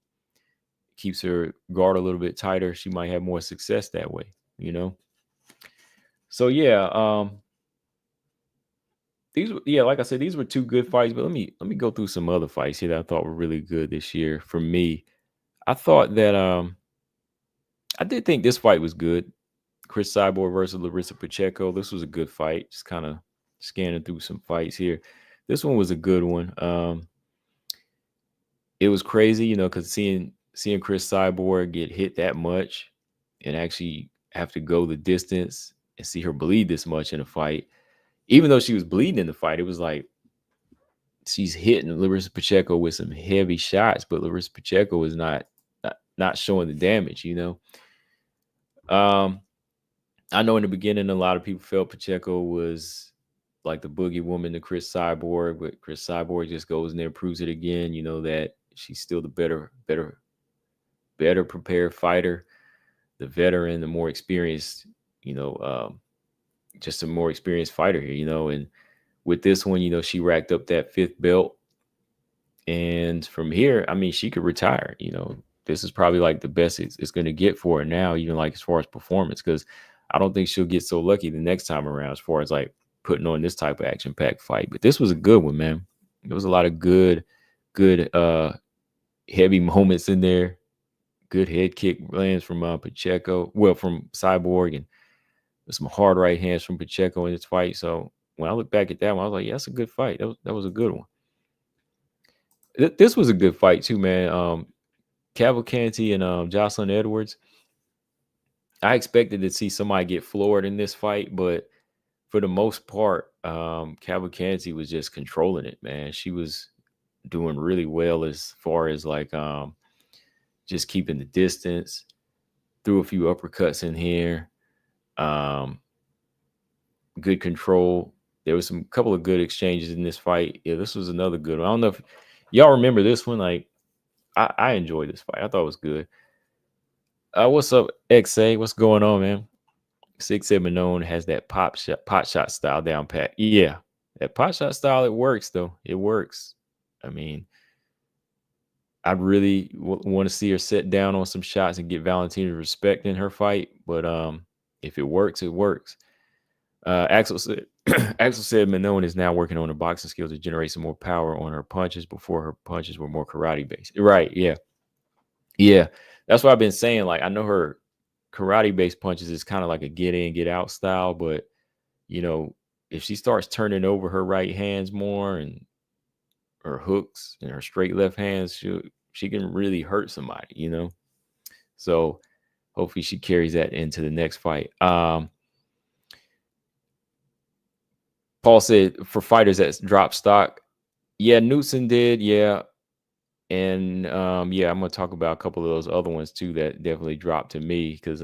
Speaker 1: keeps her guard a little bit tighter, she might have more success that way, So yeah, like I said, these were two good fights. But let me go through some other fights here that I thought were really good this year for me. I thought that I did think this fight was good. Chris Cyborg versus Larissa Pacheco. This was a good fight. Just kind of scanning through some fights here. This one was a good one. It was crazy, because seeing Chris Cyborg get hit that much and actually have to go the distance and see her bleed this much in a fight. Even though she was bleeding in the fight, it was like she's hitting Larissa Pacheco with some heavy shots, but Larissa Pacheco is not showing the damage, I know in the beginning, a lot of people felt Pacheco was like the boogie woman to Chris Cyborg, but Chris Cyborg just goes in there and proves it again, that she's still the better prepared fighter, the veteran, the more experienced, just a more experienced fighter here, and with this one, she racked up that 5th belt. And from here, I mean, she could retire, this is probably like the best it's going to get for her now, even like as far as performance, because I don't think she'll get so lucky the next time around as far as like putting on this type of action-packed fight. But this was a good one, man. There was a lot of good heavy moments in there. Good head kick lands from Pacheco, from Cyborg, and some hard right hands from Pacheco in this fight. So when I look back at that one, I was like, yeah, that's a good fight. That was a good one. This was a good fight too, man. Cavalcanti and Jocelyn Edwards. I expected to see somebody get floored in this fight, but for the most part, Cavalcanti was just controlling it, man. She was doing really well as far as like just keeping the distance. Threw a few uppercuts in here. Um, good control. There was some couple of good exchanges in this fight. Yeah, this was another good one. I don't know if y'all remember this one. Like, I enjoyed this fight. I thought it was good. What's up, XA? What's going on, man? 6'7" known has that pot shot style down pat. Yeah, that pot shot style, it works though. It works. I mean, I really want to see her sit down on some shots and get Valentina's respect in her fight. But if it works, it works. Axel said Axel said Manon is now working on her boxing skills to generate some more power on her punches. Before, her punches were more karate based. Right? Yeah, yeah. That's what I've been saying. Like, I know her karate based punches is kind of like a get in, get out style, but you know, if she starts turning over her right hands more and her hooks and her straight left hands, she can really hurt somebody, you know. So hopefully she carries that into the next fight. Paul said for fighters that drop stock, yeah, Newton did, yeah. And yeah, I'm gonna talk about a couple of those other ones too that definitely dropped to me because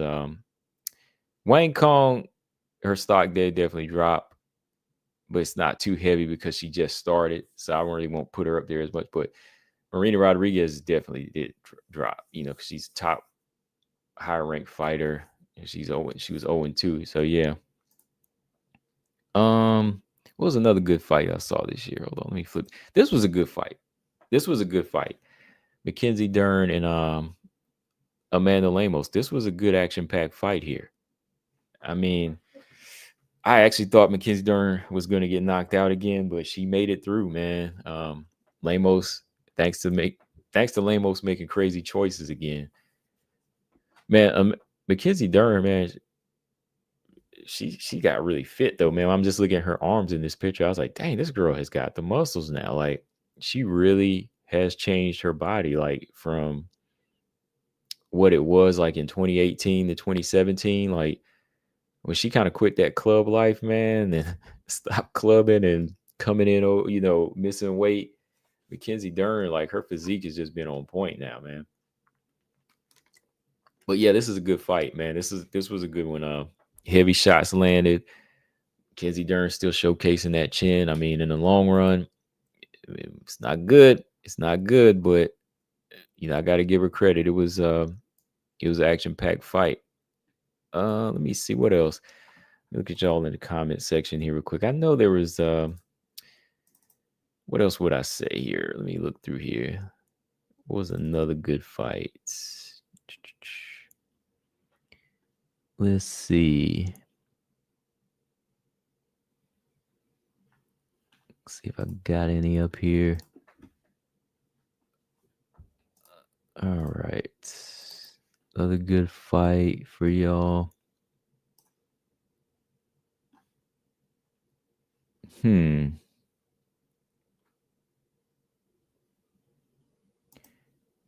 Speaker 1: Wang Kong, her stock did definitely drop, but it's not too heavy because she just started. So I really won't put her up there as much. But Marina Rodriguez definitely did drop, you know, because she's top higher ranked fighter and she was 0-2. So yeah. What was another good fight I saw this year? Hold on, let me flip. This was a good fight. Mackenzie Dern and Amanda Lemos. This was a good action-packed fight here. I mean, I actually thought Mackenzie Dern was going to get knocked out again, but she made it through, man. Lemos, thanks to Lemos making crazy choices again. Man, Mackenzie Dern, man, she got really fit though, man. I'm just looking at her arms in this picture. I was like, dang, this girl has got the muscles now. Like, she really has changed her body, like from what it was like in 2018 to 2017. Like, when she kind of quit that club life, man, and stopped clubbing and coming in, you know, missing weight, Mackenzie Dern, like, her physique has just been on point now, man. But yeah, this is a good fight, man. This was a good one. Heavy shots landed. Mackenzie Dern still showcasing that chin. I mean, in the long run, it's not good. It's not good, but you know, I got to give her credit. It was an action-packed fight. Let me see what else. Look at y'all in the comment section here real quick. I know there was what else would I say here? Let me look through here. What was another good fight? Let's see. Let's see if I got any up here. All right. Another good fight for y'all.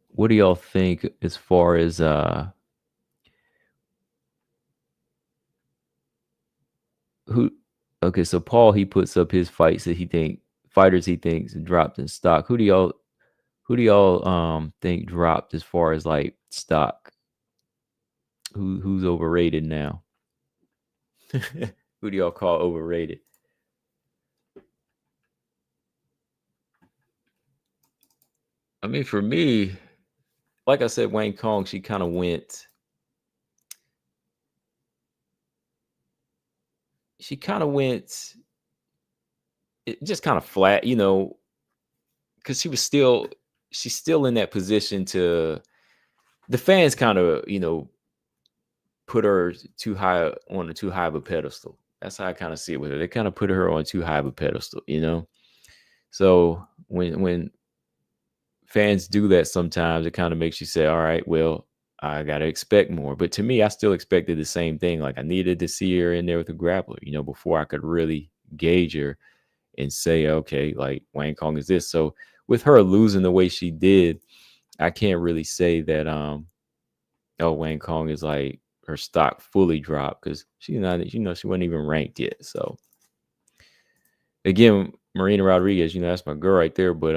Speaker 1: What do y'all think as far as who? Okay, so Paul, he puts up his fights that fighters he thinks dropped in stock. Who do y'all think dropped as far as like stock? Who's overrated now? Who do y'all call overrated? I mean, for me, like I said, Wayne Kong, she kind of went. She kind of went. It just kind of flat, you know, because she's still in that position to. The fans kind of, you know, put her too high of a pedestal. That's how I kind of see it with her. They kind of put her on too high of a pedestal, you know. So when fans do that, sometimes it kind of makes you say, all right, well, I gotta expect more. But to me, I still expected the same thing. Like, I needed to see her in there with a grappler, you know, before I could really gauge her and say, okay, like, Wang Kong is this. So with her losing the way she did, I can't really say that Wang Kong is like her stock fully dropped, because she's not, you know, she wasn't even ranked yet. So again, Marina Rodriguez, that's my girl right there. But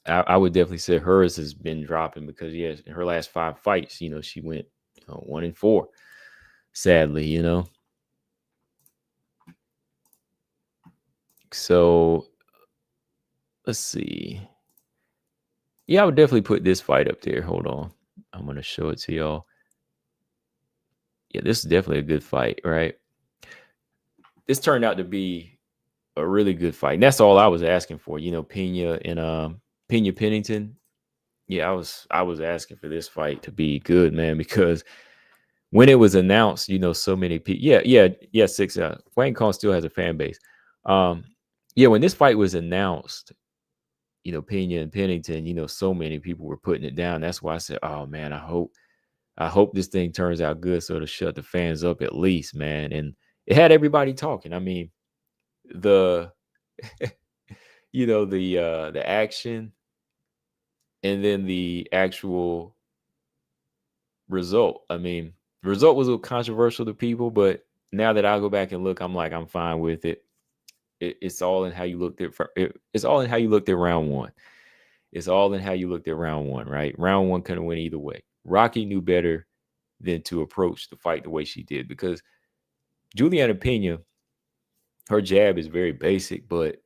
Speaker 1: I would definitely say hers has been dropping because in her last 5 fights, she went 1-4. Sadly. So let's see. Yeah, I would definitely put this fight up there. Hold on. I'm gonna show it to y'all. Yeah, this is definitely a good fight, right? This turned out to be a really good fight. And that's all I was asking for. Pena and Pena Pennington. Yeah, I was asking for this fight to be good, man, because when it was announced, so many people. Yeah, 6. Wayne Kong still has a fan base. Yeah, when this fight was announced, Pena and Pennington, so many people were putting it down. That's why I said, oh man, I hope this thing turns out good so to shut the fans up at least, man. And it had everybody talking. I mean, the the action and then the actual result. I mean, the result was a little controversial to people, but now that I go back and look, I'm like, I'm fine with it. It's all in how you looked at. It's all in how you looked at round one. It's all in how you looked at round one, right? Round one could have went either way. Rocky knew better than to approach the fight the way she did because Juliana Pena, her jab is very basic, but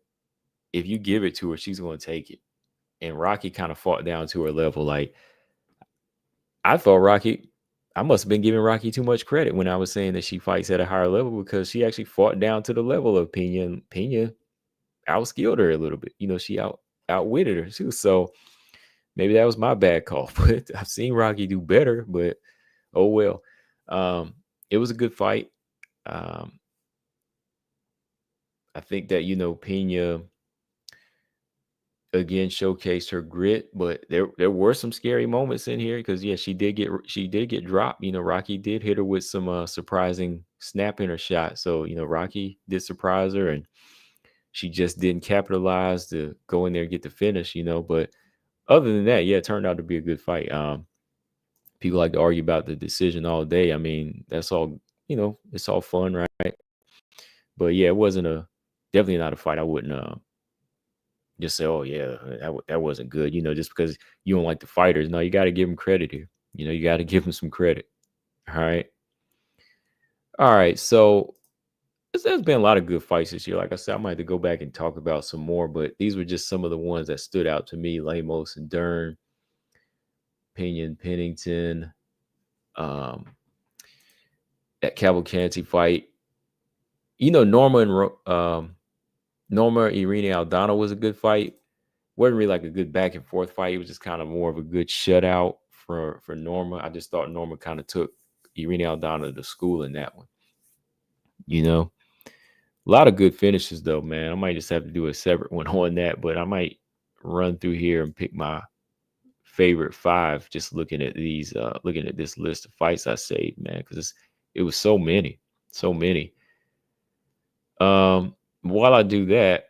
Speaker 1: if you give it to her, she's going to take it. And Rocky kind of fought down to her level. Like, I thought I must have been giving Rocky too much credit when I was saying that she fights at a higher level because she actually fought down to the level of Pena, and Pena outskilled her a little bit. She outwitted her too. So maybe that was my bad call. But I've seen Rocky do better, but oh well. It was a good fight. I think that Pena again showcased her grit, but there were some scary moments in here because she did get dropped. Rocky did hit her with some surprising snap in her shot. So Rocky did surprise her, and she just didn't capitalize to go in there and get the finish. But other than that, it turned out to be a good fight. People like to argue about the decision all day. I mean, that's all. It's all fun, right? But it wasn't definitely not a fight I wouldn't just say, oh yeah, that wasn't good, just because you don't like the fighters. No, you got to give them credit here. You got to give them some credit. All right, so there's been a lot of good fights this year. Like I said, I might have to go back and talk about some more, but these were just some of the ones that stood out to me. Lemos and Dern, Pena and Pennington, that Cavalcanti fight. Norma Irene Aldana was a good fight. Wasn't really like a good back and forth fight. It was just kind of more of a good shutout for Norma. I just thought Norma kind of took Irene Aldana to school in that one. A lot of good finishes though, man. I might just have to do a separate one on that, but I might run through here and pick my favorite 5 just looking at this list of fights I saved, man, because it was so many. While I do that,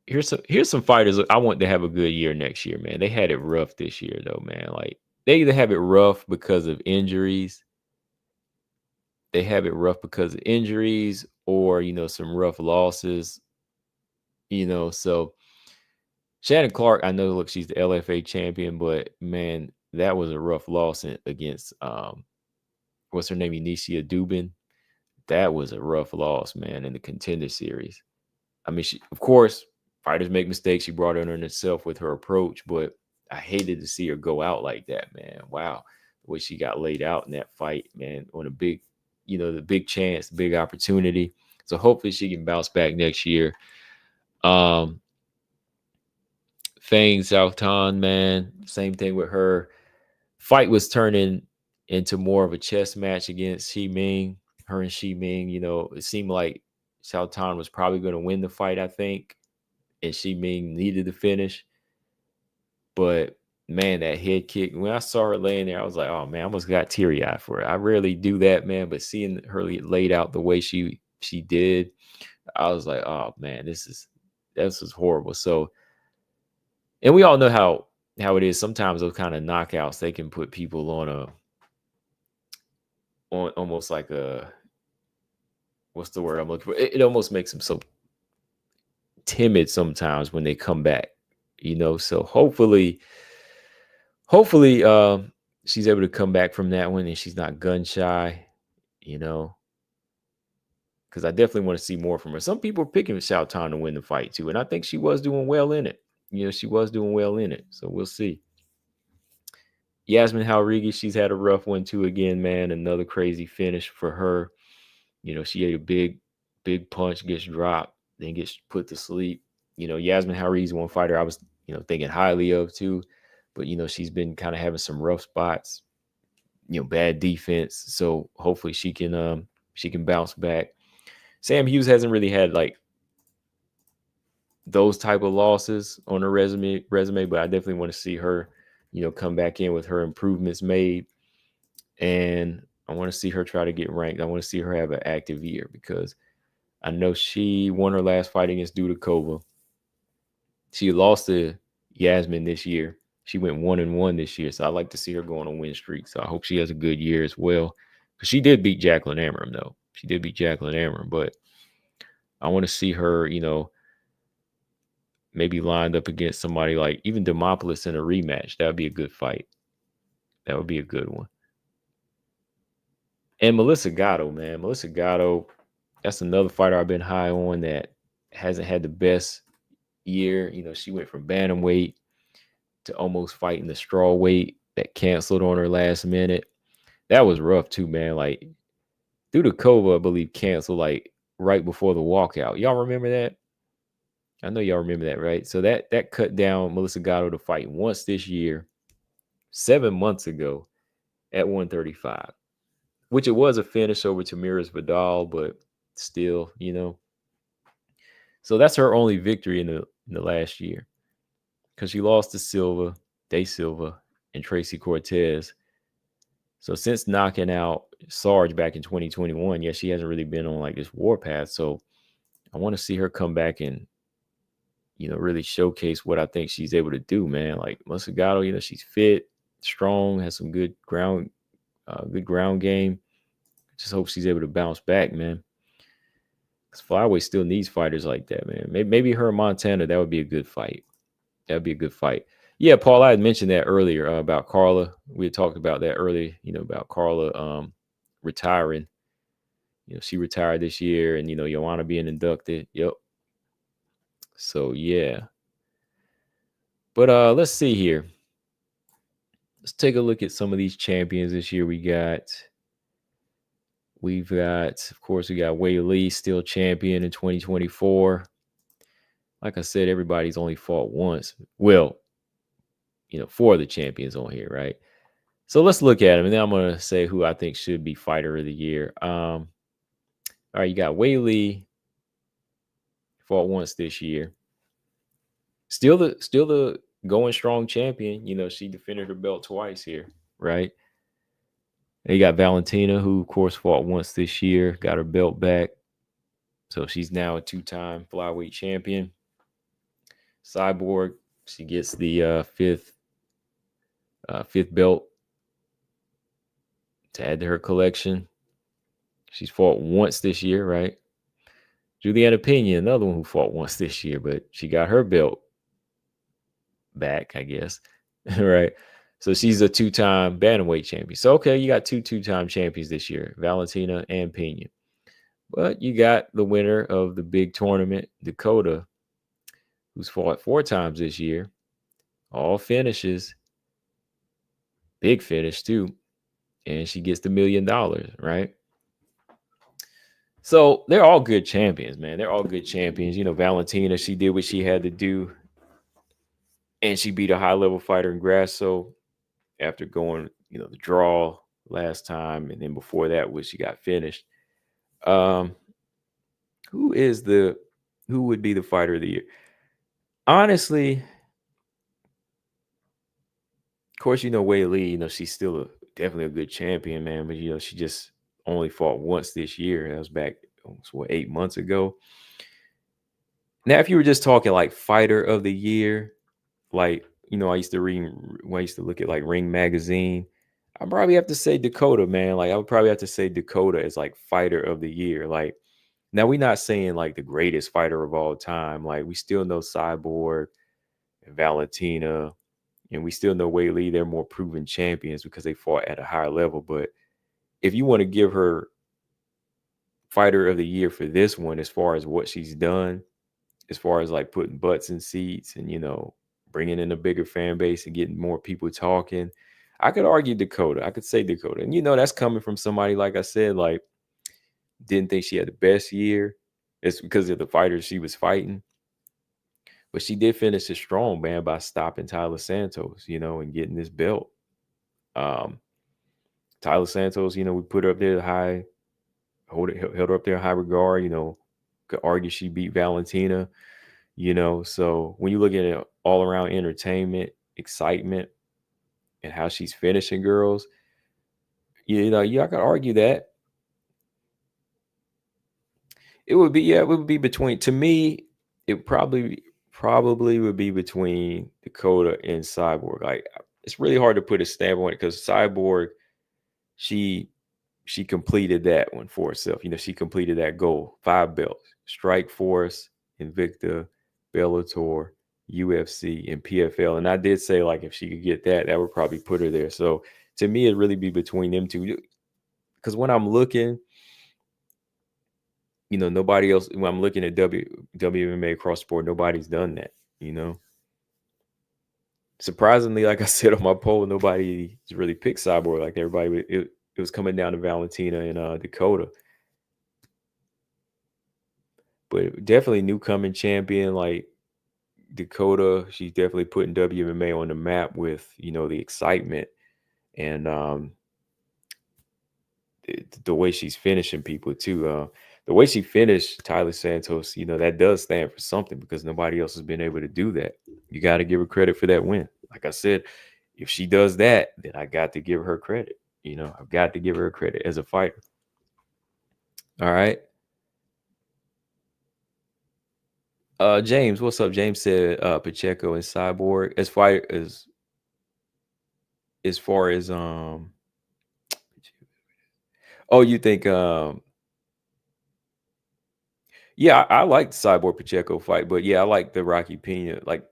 Speaker 1: here's some fighters I want to have a good year next year, man. They had it rough this year though, man. Like, they either have it rough because of injuries, or some rough losses. So Shannon Clark, I know, look, she's the LFA champion, but man, that was a rough loss against what's her name, Inicia Dubin. That was a rough loss, man, in the Contender Series. I mean, of course, fighters make mistakes. She brought it on herself with her approach, but I hated to see her go out like that, man. Wow, the way she got laid out in that fight, man, on a big, the big chance, the big opportunity. So hopefully she can bounce back next year. Fang Xiaotan, man, same thing with her. Fight was turning into more of a chess match against Xi Ming. Her and Xi Ming, it seemed like Xiaotan was probably going to win the fight, I think, and Xi Ming needed to finish. But man, that head kick, when I saw her laying there, I was like, oh man, I almost got teary-eyed for it. I rarely do that, man, but seeing her laid out the way she did, I was like, oh man, this is horrible. So, and we all know how it is. Sometimes those kind of knockouts, they can put people on almost like what's the word I'm looking for? It almost makes them so timid sometimes when they come back, So hopefully, she's able to come back from that one and she's not gun shy, you know, because I definitely want to see more from her. Some people are picking Shao Kahn to win the fight too, and I think she was doing well in it. She was doing well in it, so we'll see. Yasmin Jauregui, she's had a rough one too. Again, man, another crazy finish for her. She ate a big punch, gets dropped, then gets put to sleep. Yasmin Jauregui's one fighter I was, thinking highly of too, but she's been kind of having some rough spots. Bad defense. So hopefully she can bounce back. Sam Hughes hasn't really had like those type of losses on her resume, but I definitely want to see her, come back in with her improvements made. And I want to see her try to get ranked. I want to see her have an active year because I know she won her last fight against Dudakova. She lost to Yasmin this year. She went 1-1 this year. So I'd like to see her go on a win streak. So I hope she has a good year as well. Because she did beat Jacqueline Amram, though. She did beat Jacqueline Amram. But I want to see her, maybe lined up against somebody like even Demopoulos in a rematch. That would be a good fight. That would be a good one. And Melissa Gatto, man. Melissa Gatto, that's another fighter I've been high on that hasn't had the best year. She went from bantamweight to almost fighting the straw weight that canceled on her last minute. That was rough too, man. Like Dudakova, I believe, canceled like right before the walkout. Y'all remember that? I know y'all remember that, right? So that cut down Melissa Gatto to fight once this year, 7 months ago at 135, which it was a finish over Tamiris Vidal, but still, So that's her only victory in the last year because she lost to Silva, De Silva, and Tracy Cortez. So since knocking out Sarge back in 2021, yeah, she hasn't really been on like this warpath. So I want to see her come back and, really showcase what I think she's able to do, man. Like Melissa Gatto, she's fit, strong, has some good ground game. Just hope she's able to bounce back, man. Because flyweight still needs fighters like that, man. Maybe her and Montana, that would be a good fight. That would be a good fight. Yeah, Paul, I had mentioned that earlier about Carla. We had talked about that earlier, about Carla retiring. She retired this year and, Joanna being inducted. Yep. So, yeah. But let's see here. Let's take a look at some of these champions this year. We've got, of course, we got Weili, still champion in 2024. Like I said, everybody's only fought once. Well, 4 of the champions on here, right? So let's look at them, and then I'm going to say who I think should be fighter of the year. All right, you got Weili, fought once this year. Still the going strong champion. She defended her belt twice here, right? And you got Valentina, who of course fought once this year, got her belt back. So she's now a 2-time flyweight champion. Cyborg, she gets the fifth belt to add to her collection. She's fought once this year, right? Juliana Pena, another one who fought once this year, but she got her belt back, I guess. Right. So she's a 2-time bantamweight champion. So, okay, you got 2-time champions this year, Valentina and Pena. But you got the winner of the big tournament, Dakota, who's fought 4 times this year. All finishes. Big finish, too. And she gets the $1 million, right? So they're all good champions, man. They're all good champions. Valentina, she did what she had to do. And she beat a high-level fighter in Grasso after going, the draw last time. And then before that, she got finished. Who would be the fighter of the year? Honestly, of course, Weili, she's still definitely a good champion, man. But, she just only fought once this year. That was back, 8 months ago. Now, if you were just talking like fighter of the year, like, I used to look at like Ring Magazine. I probably have to say Dakota, man. Like, I would probably have to say Dakota as like fighter of the year. Like, Now, we're not saying like the greatest fighter of all time. Like, we still know Cyborg and Valentina, and we still know Weili. They're more proven champions because they fought at a higher level. But if you want to give her fighter of the year for this one, as far as what she's done, as far as like putting butts in seats and, bringing in a bigger fan base and getting more people talking, I could argue Dakota. I could say Dakota. And, that's coming from somebody, like I said, like, didn't think she had the best year. It's because of the fighters she was fighting. But she did finish it strong, man, by stopping Tyler Santos, and getting this belt. Tyler Santos, we put her up there high, held her up there in high regard, could argue she beat Valentina, So when you look at it all around entertainment, excitement, and how she's finishing girls, I could argue that. It would be between, to me, it probably would be between Dakota and Cyborg. Like, it's really hard to put a stamp on it because Cyborg, she completed that one for herself. She completed that goal. 5 belts: Strike Force, Invicta, Bellator, UFC, and PFL. And I did say, like, if she could get that would probably put her there. So to me, it'd really be between them two. Because when I'm looking, nobody else, when I'm looking at WMMA across the board, nobody's done that, Surprisingly, like I said on my poll, nobody really picked Cyborg. Like, everybody, it was coming down to Valentina and Dakota. But definitely new coming champion, like Dakota, she's definitely putting WMMA on the map with, the excitement and the way she's finishing people too. The way she finished Tyler Santos, that does stand for something because nobody else has been able to do that. You got to give her credit for that win. Like I said, if she does that, then I got to give her credit. I've got to give her credit as a fighter. All right. James, what's up? James said Pacheco and Cyborg as far as oh, you think yeah, I like the Cyborg Pacheco fight, but yeah, I like the Rocky Pena. Like,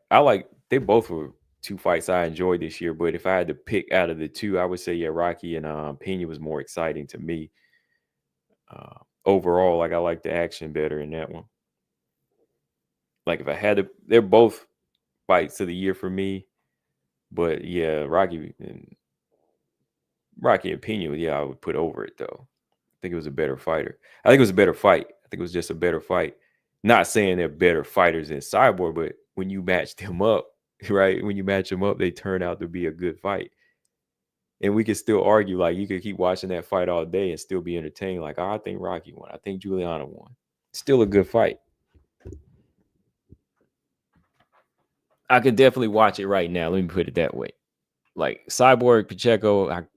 Speaker 1: they both were 2 fights I enjoyed this year, but if I had to pick out of the 2, I would say, yeah, Rocky and Pena was more exciting to me. Overall, like, I like the action better in that one. Like, if I had to, they're both fights of the year for me, but yeah, Rocky and Pena, yeah, I would put over it though. I think it was a better fighter. I think it was a better fight. I think it was just a better fight. Not saying they're better fighters than Cyborg, but when you match them up, right? When you match them up, they turn out to be a good fight. And we could still argue, like, you could keep watching that fight all day and still be entertained. Like, oh, I think Rocky won. I think Juliana won. Still a good fight. I could definitely watch it right now. Let me put it that way. Like, Cyborg, Pacheco, I'm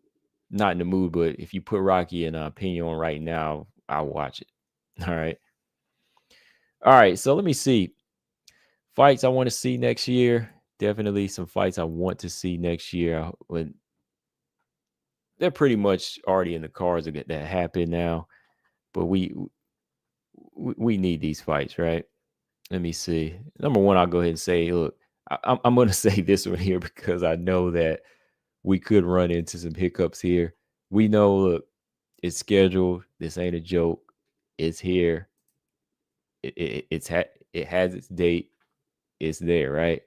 Speaker 1: not in the mood, but if you put Rocky and Pena on right now, I'll watch it. All right. All right. So let me see. Fights I want to see next year. Definitely some fights I want to see next year. When they're pretty much already in the cards that happen now, but we need these fights, right? Let me see. Number one, I'll go ahead and say, look, I'm going to say this one here because I know that we could run into some hiccups here. We know, look, it's scheduled. This ain't a joke. It's here. It has its date. It's there, right?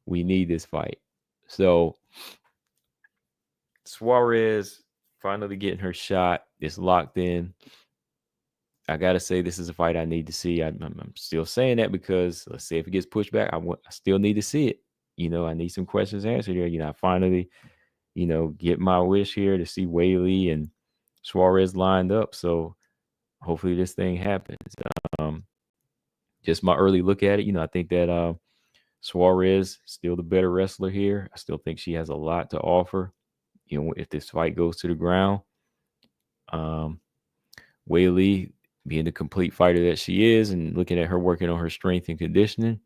Speaker 1: We need this fight. So Suarez finally getting her shot. It's locked in. I gotta say, this is a fight I need to see. I'm still saying that because let's say if it gets pushed back, I still need to see it. I need some questions answered here. I finally, get my wish here to see Weili and Suarez lined up. So hopefully this thing happens. Just my early look at it, I think that Suarez still the better wrestler here. I still think she has a lot to offer. If this fight goes to the ground, Weili, being the complete fighter that she is, and looking at her working on her strength and conditioning,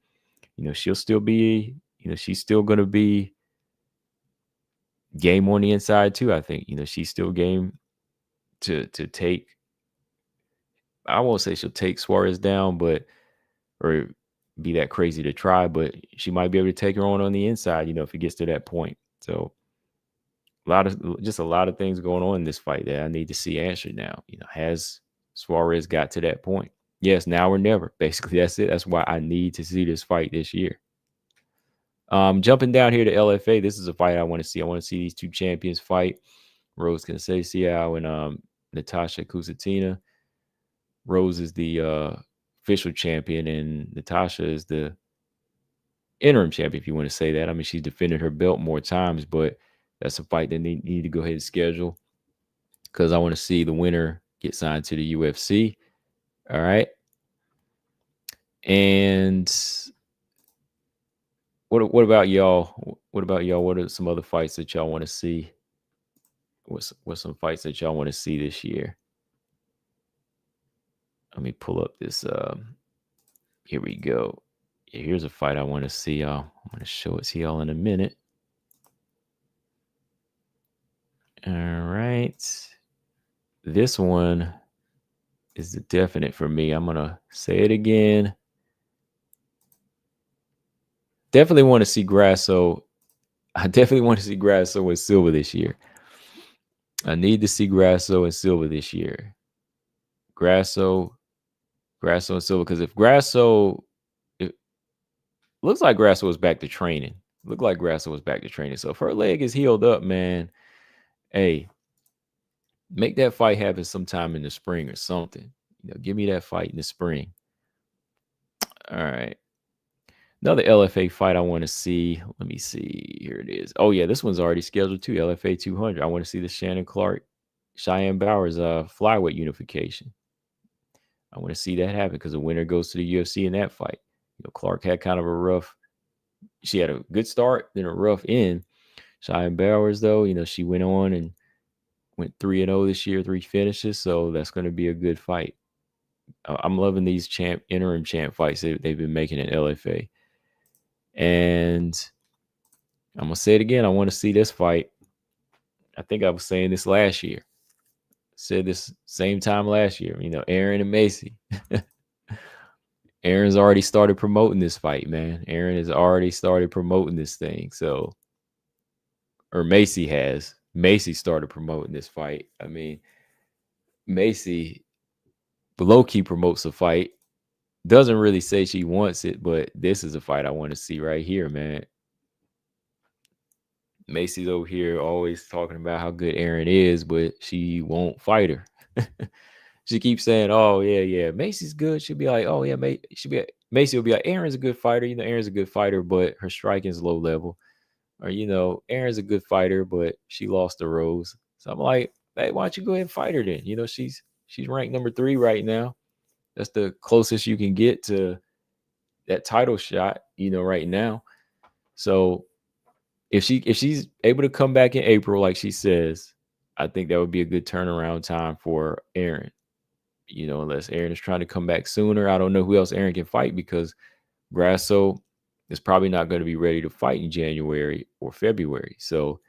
Speaker 1: she'll still be, she's still going to be game on the inside too. I think, she's still game to take I won't say she'll take Suarez down, but or be that crazy to try, but she might be able to take her on the inside, if it gets to that point. So a lot of things going on in this fight that I need to see answered now. Has Suarez got to that point? Yes, now or never. Basically, that's it. That's why I need to see this fight this year. Jumping down here to LFA, this is a fight I want to see. I want to see these two champions fight. Rose Conceição and Natasha Kusatina. Rose is the official champion, and Natasha is the interim champion, if you want to say that. I mean, she's defended her belt more times, but that's a fight that need to go ahead and schedule because I want to see the winner get signed to the UFC. All right. And what about y'all? What about y'all? What are some other fights that y'all want to see? What's some fights that y'all want to see this year? Let me pull up this. Here we go. Yeah, here's a fight I want to see y'all. I'm going to show it to y'all in a minute. All right. This one is the definite for me. I'm going to say it again. Definitely want to see Grasso. I definitely want to see Grasso and Silva this year. I need to see Grasso and Silva this year. Grasso and Silva. Because if Grasso, it looks like Grasso was back to training. So if her leg is healed up, man, hey, make that fight happen sometime in the spring or something. Give me that fight in the spring. All right. Another LFA fight I want to see. Let me see. Here it is. Oh, yeah, this one's already scheduled too. LFA 200. I want to see the Shannon Clark, Cheyenne Bowers flyweight unification. I want to see that happen because the winner goes to the UFC in that fight. Clark had kind of a rough. She had a good start, then a rough end. Cheyenne Bowers, though, she went on and went 3-0 this year, 3 finishes. So that's going to be a good fight. I'm loving these interim champ fights they've been making in LFA. And I'm going to say it again. I want to see this fight. I think I was saying this last year. Said this same time last year. Aaron and Macy. Aaron's already started promoting this fight, man. Aaron has already started promoting this thing. So, or Macy has. Macy started promoting this fight. I mean, Macy low-key promotes a fight. Doesn't really say she wants it, but this is a fight I want to see right here, man. Macy's over here always talking about how good Aaron is, but she won't fight her. She keeps saying, "Oh yeah, Macy's good." She'll be like, "Oh yeah, Macy will be like, Aaron's a good fighter. Aaron's a good fighter, but her striking is low level." Or Aaron's a good fighter, but she lost to Rose. So I'm like, hey, why don't you go ahead and fight her then? She's ranked number 3 right now. That's the closest you can get to that title shot, right now. So if she's able to come back in April, like she says, I think that would be a good turnaround time for Aaron. Unless Aaron is trying to come back sooner. I don't know who else Aaron can fight because Grasso is probably not going to be ready to fight in January or February. So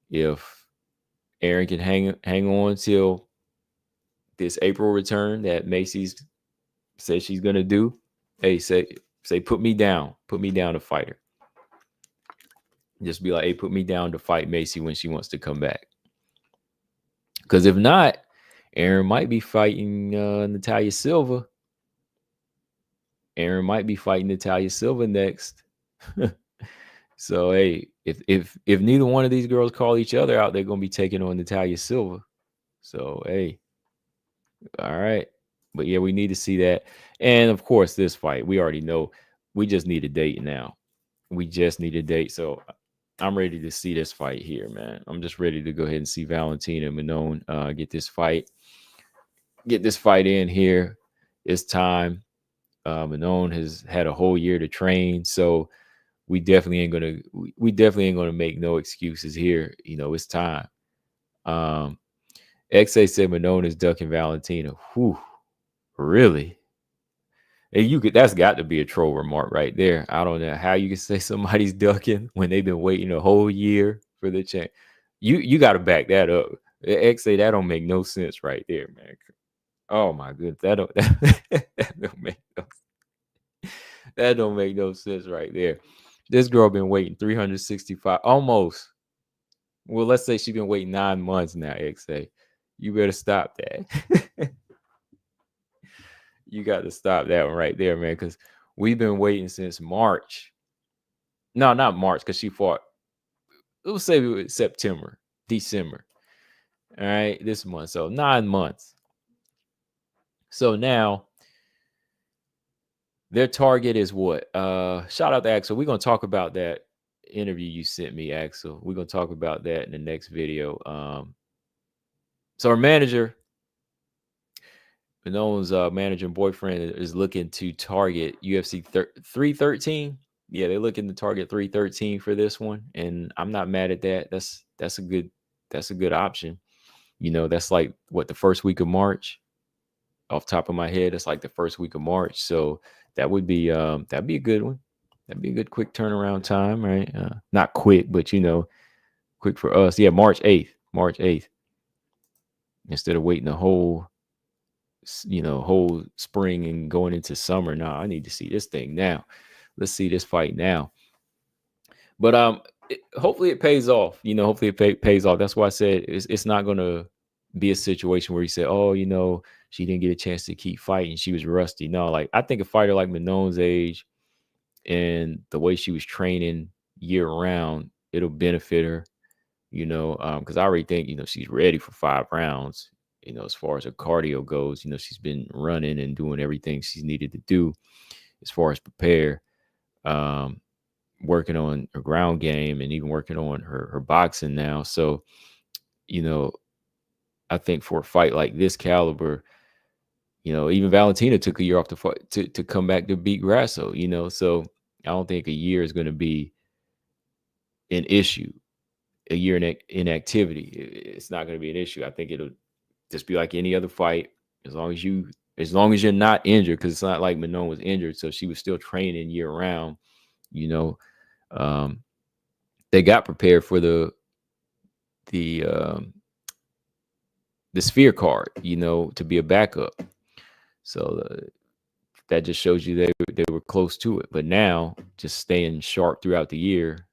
Speaker 1: if Aaron can hang on till this April return that Macy's says she's going to do, hey, say put me down to fight her. Just be like, hey, put me down to fight Macy when she wants to come back. Because if not, Aaron might be fighting Natalia Silva. Aaron might be fighting Natalia Silva next. So hey, if neither one of these girls call each other out, they're gonna be taking on Natalia Silva. So hey, all right. But yeah, we need to see that. And of course, this fight, we already know. We just need a date now. We just need a date. So I'm ready to see this fight here, man. I'm just ready to go ahead and see Valentina Manon get this fight in here. It's time. Manon has had a whole year to train, so we definitely ain't gonna make no excuses here. It's time. XA said Manon is ducking Valentina. Whew, really? And that's got to be a troll remark right there. I don't know how you can say somebody's ducking when they've been waiting a whole year for the chance. You got to back that up. XA, that don't make no sense right there, man. Oh my goodness, that don't make that don't make no sense right there. This girl been waiting 365 almost. Well, let's say she been waiting 9 months now, XA. You better stop that. You got to stop that one right there, man, because we've been waiting since March. No, not March, because she fought. Let's say it was September, December. All right, this month. So 9 months. So now their target is what? Shout out to Axel. We're gonna talk about that interview you sent me, Axel. We're gonna talk about that in the next video. So our manager, Manone's manager and boyfriend, is looking to target UFC 313. Yeah, they're looking to target 313 for this one, and I'm not mad at that. That's a good option. You know, that's like what, the first week of March. Off top of my head, it's like the first week of March. So that'd be a good one. That'd be a good quick turnaround time, right? Not quick, but quick for us. Yeah, March 8th. March 8th. Instead of waiting a whole spring and going into summer. No, I need to see this thing now. Let's see this fight now. But hopefully it pays off. Hopefully it pays off. That's why I said it's not going to be a situation where you say, oh, she didn't get a chance to keep fighting. She was rusty. No, like I think a fighter like Manone's age and the way she was training year round, it'll benefit her, because I already think, she's ready for 5 rounds, as far as her cardio goes. She's been running and doing everything she's needed to do as far as prepare, working on her ground game and even working on her boxing now. So, I think for a fight like this caliber, even Valentina took a year off to fight to come back to beat Grasso, so I don't think a year is going to be an issue. A year in inactivity, it's not going to be an issue. I think it'll just be like any other fight, as long as you're not injured, because it's not like Manone was injured, so she was still training year round. They got prepared for the Sphere card, to be a backup. So that just shows you they were close to it. But now, just staying sharp throughout the year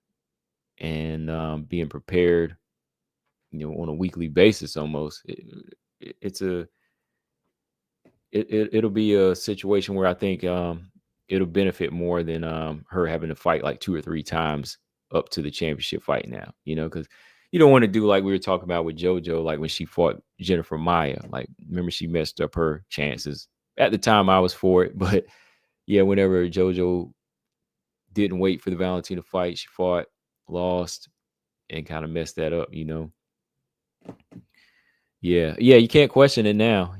Speaker 1: and being prepared, on a weekly basis almost. It'll be a situation where I think it'll benefit more than her having to fight like 2 or 3 times up to the championship fight now, because you don't want to do like we were talking about with JoJo, like when she fought Jennifer Maya. Like, remember, she messed up her chances. At the time, I was for it, but yeah, whenever JoJo didn't wait for the Valentina fight, she fought, lost, and kind of messed that up, Yeah, you can't question it now.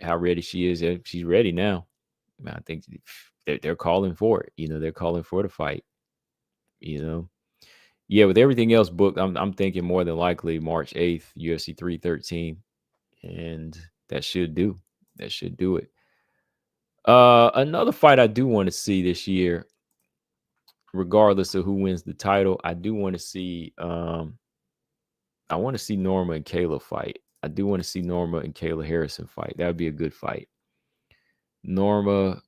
Speaker 1: How ready she is. She's ready now. I think they're calling for it. They're calling for the fight. Yeah, with everything else booked, I'm thinking more than likely March 8th, UFC 313, and that should do it. Another fight I do want to see this year, regardless of who wins the title, I do want to see. I want to see Norma and Kayla fight. I do want to see Norma and Kayla Harrison fight. That would be a good fight. Norma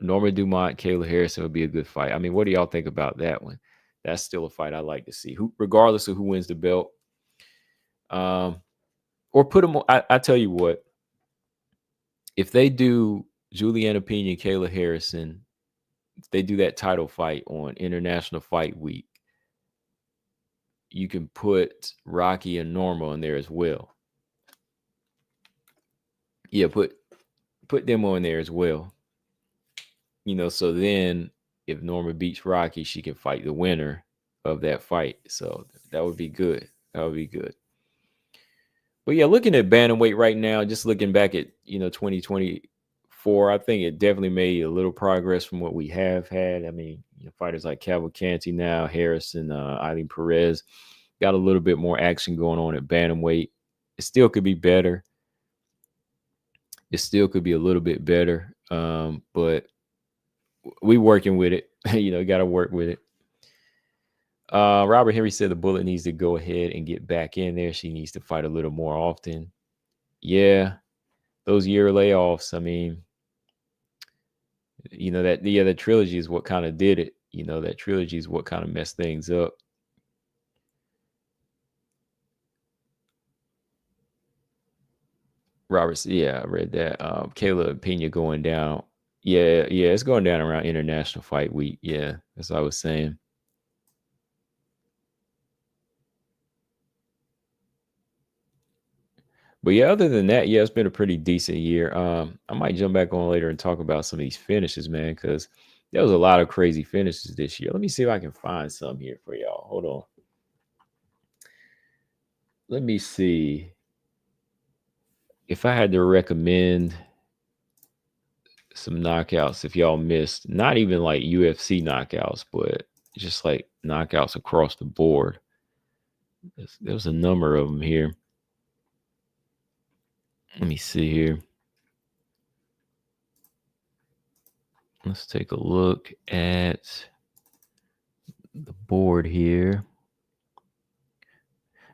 Speaker 1: Dumont, Kayla Harrison would be a good fight. I mean, what do y'all think about that one? That's still a fight I like to see, regardless of who wins the belt. Or put them. I tell you what, if they do Juliana Pena and Kayla Harrison, if they do that title fight on International Fight Week, you can put Rocky and Norma in there as well. Yeah, put them on there as well. So then if Norma beats Rocky, she can fight the winner of that fight. So that would be good. But yeah, looking at bantamweight right now, just looking back at 2024, I think it definitely made a little progress from what we have had. I mean, fighters like Cavalcanti now, Harrison, Eileen Perez got a little bit more action going on at bantamweight. It still could be better. It still could be a little bit better, but we working with it. Got to work with it. Robert Henry said the Bullet needs to go ahead and get back in there. She needs to fight a little more often. Yeah, those year layoffs. I mean, that trilogy is what kind of did it. That trilogy is what kind of messed things up. Roberts, yeah, I read that. Kayla and Pena going down. Yeah, yeah, it's going down around International Fight Week. Yeah, that's what I was saying. But yeah, other than that, yeah, it's been a pretty decent year. I might jump back on later and talk about some of these finishes, man, because there was a lot of crazy finishes this year. Let me see if I can find some here for y'all. Hold on. Let me see if I had to recommend some knockouts. If y'all missed, not even like UFC knockouts, but just like knockouts across the board. There's a number of them here. Let me see here. Let's take a look at the board here.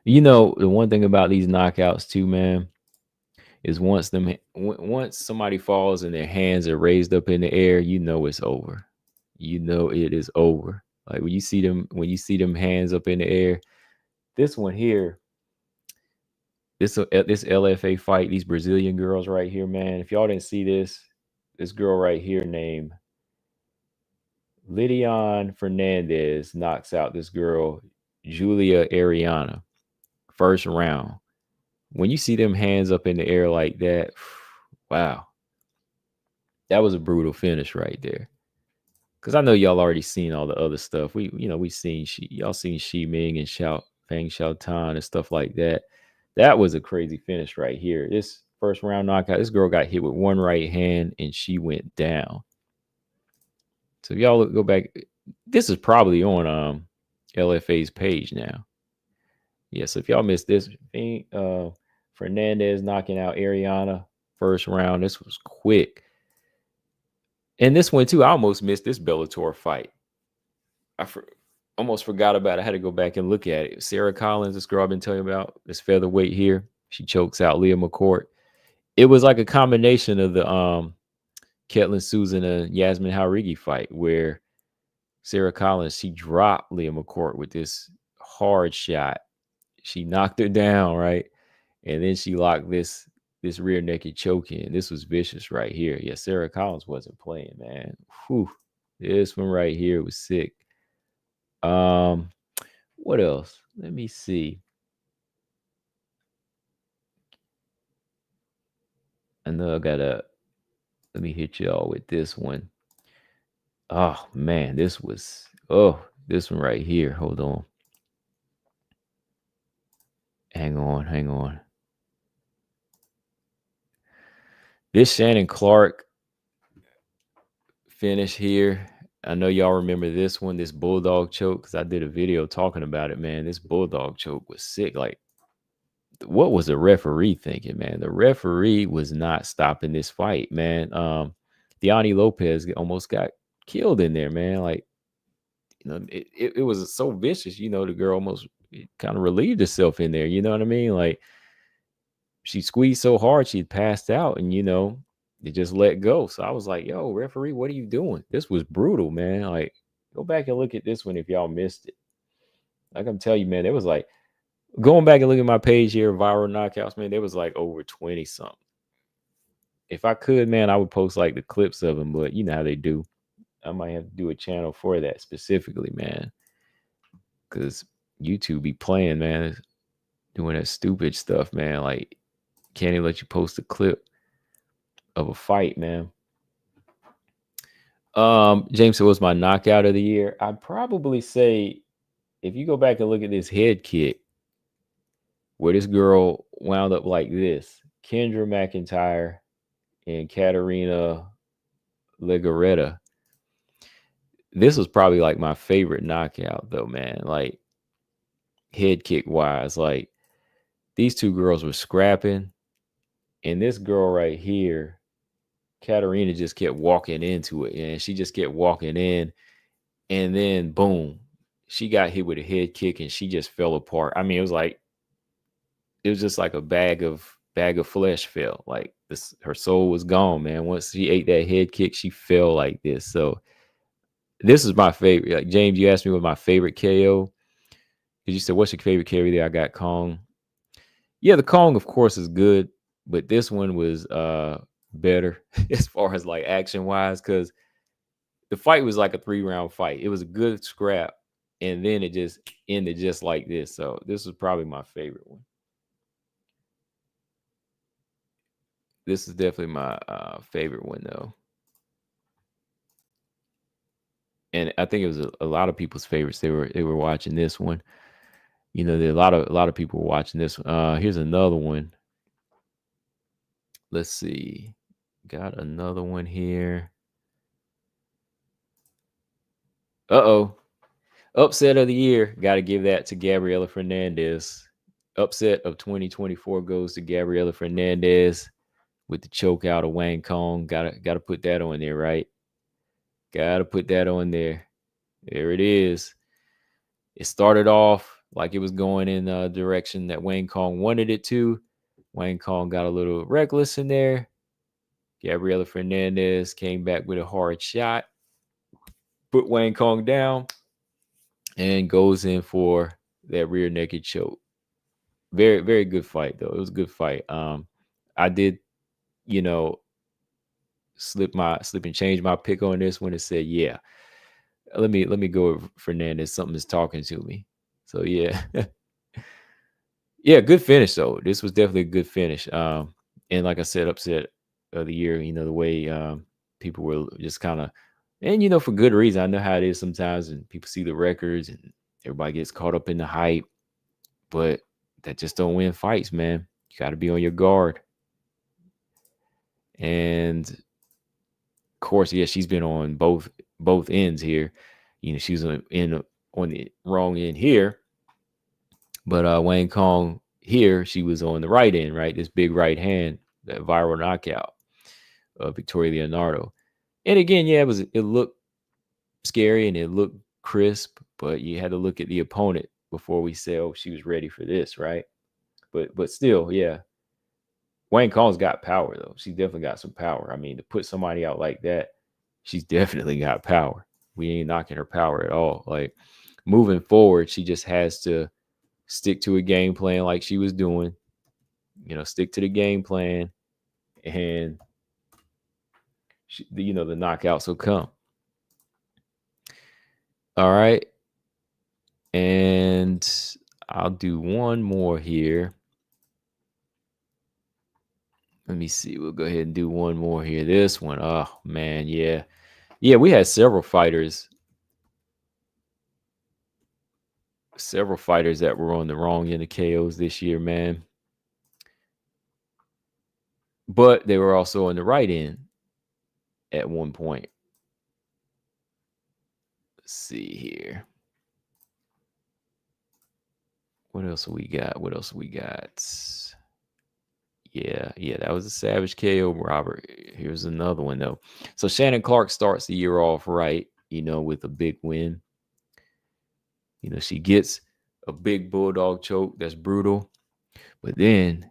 Speaker 1: The one thing about these knockouts too, man, is once somebody falls and their hands are raised up in the air, it's over. It is over. Like when you see them hands up in the air. This one here, this LFA fight, these Brazilian girls right here, man. If y'all didn't see this girl right here named Lidiane Fernandez knocks out this girl, Julia Ariana, first round. When you see them hands up in the air like that, wow, that was a brutal finish right there. Because I know y'all already seen all the other stuff. We seen y'all seen Shi Ming and Fang Xiaotan and stuff like that. That was a crazy finish right here. This first round knockout, this girl got hit with one right hand and she went down. So if y'all go back, this is probably on LFA's page now. Yeah, so if y'all missed this, Fernandez knocking out Ariana first round. This was quick. And this one too, I almost missed this Bellator fight. Almost forgot about it. I had to go back and look at it. Sarah Collins, this girl I've been telling you about, this featherweight here. She chokes out Leah McCourt. It was like a combination of the Ketlin Susan and Yasmin Haurigi fight where Sarah Collins, she dropped Leah McCourt with this hard shot. She knocked her down, right? And then she locked this rear naked choke in. This was vicious right here. Yeah, Sarah Collins wasn't playing, man. Whew. This one right here was sick. What else? Let me see. I know let me hit y'all with this one. Oh man, this one right here. Hold on. Hang on. This Shannon Clark finish here. I know y'all remember this one, this bulldog choke, because I did a video talking about it, man. This bulldog choke was sick. Like, what was the referee thinking, man? The referee was not stopping this fight, man. Diani Lopez almost got killed in there, man. Like, it was so vicious. The girl almost kind of relieved herself in there. You know what I mean? Like, she squeezed so hard she passed out, and it just let go. So I was like, "Yo, referee, what are you doing? This was brutal, man. Like, go back and look at this one if y'all missed it. Like I'm telling you, man, there was like going back and look at my page here, viral knockouts, man. There was like over 20 something. If I could, man, I would post like the clips of them, but you know how they do. I might have to do a channel for that specifically, man, because YouTube be playing, man, doing that stupid stuff, man. Like, can't even let you post a clip of a fight, man. James said, "What's my knockout of the year?" I'd probably say if you go back and look at this head kick where this girl wound up like this, Kendra McIntyre and Katarina Legareta. This was probably like my favorite knockout, though, man. Like, head kick wise, like these two girls were scrapping, and this girl right here, Katarina, just kept walking into it, and she just kept walking in, and then boom, she got hit with a head kick, and she just fell apart. I mean, it was just like a bag of bag of flesh fell. Like this, her soul was gone, man. Once she ate that head kick, she fell like this. So this is my favorite. Like James, you asked me what my favorite KO. Because you said, what's your favorite KO there? I got Kong. Yeah, the Kong, of course, is good, but this one was better as far as like action wise, because the fight was like a 3-round fight. It was a good scrap, and then it just ended just like this. So this was probably my favorite one. This is definitely my favorite one, though. And I think it was a lot of people's favorites. They were watching this one. You know, there a lot of people were watching this. Here's another one. Let's see. Got another one here. Uh-oh. Upset of the year. Got to give that to Gabriela Fernandez. Upset of 2024 goes to Gabriela Fernandez with the choke out of Wang Kong. Gotta put that on there, right? Gotta put that on there. There it is. It started off like it was going in a direction that Wang Kong wanted it to. Wang Kong got a little reckless in there. Gabriela Fernandez came back with a hard shot, put Wang Kong down, and goes in for that rear naked choke. Very, very good fight, though. It was a good fight. I did, you know, slip and change my pick on this one and said, yeah, let me go with Fernandez. Something is talking to me. So yeah. Yeah, good finish though. This was definitely a good finish. And like I said, upset of the year, you know, the way people were just kind of, and you know, for good reason. I know how it is sometimes, and people see the records and everybody gets caught up in the hype, but that just don't win fights, man. You got to be on your guard. And of course, yeah, she's been on both ends here. You know, she's on the wrong end here. But Wang Kong here, she was on the right end, right? This big right hand, that viral knockout of Victoria Leonardo. And again, yeah, it looked scary and it looked crisp, but you had to look at the opponent before we say, oh, she was ready for this, right? But still, yeah. Wang Kong's got power though. She's definitely got some power. I mean, to put somebody out like that, she's definitely got power. We ain't knocking her power at all. Like moving forward, she just has to stick to a game plan like she was doing. You know, stick to the game plan, and the knockouts will come. All right, and I'll do one more here. Let me see. We'll go ahead and do one more here. This one, oh man, yeah. We had several fighters that were on the wrong end of KOs this year, man. But they were also on the right end at one point. Let's see here. What else we got? Yeah, that was a savage KO, Robert. Here's another one, though. So Shannon Clark starts the year off right, you know, with a big win. You know, she gets a big bulldog choke that's brutal. But then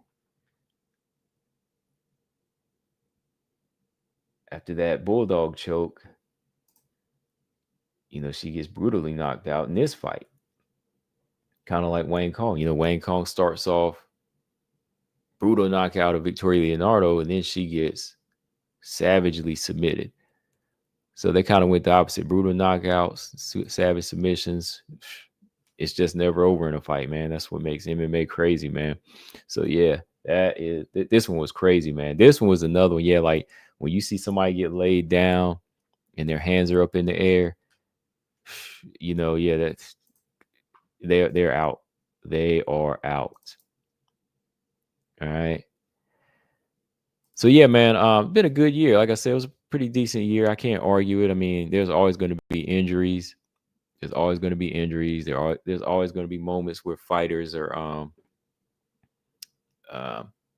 Speaker 1: after that bulldog choke, you know, she gets brutally knocked out in this fight. Kind of like Wang Kong. You know, Wang Kong starts off brutal knockout of Victoria Leonardo, and then she gets savagely submitted. So they kind of went the opposite. Brutal knockouts, savage submissions. It's just never over in a fight, man. That's what makes MMA crazy, man. So yeah, this one was crazy, man. This one was another one. Yeah, like when you see somebody get laid down and their hands are up in the air, you know, yeah, that's they're out. They are out. All right. So yeah, man, been a good year. Like I said, it was a pretty decent year. I can't argue it. I mean, there's always going to be injuries. There's always going to be injuries. There's always going to be moments where fighters are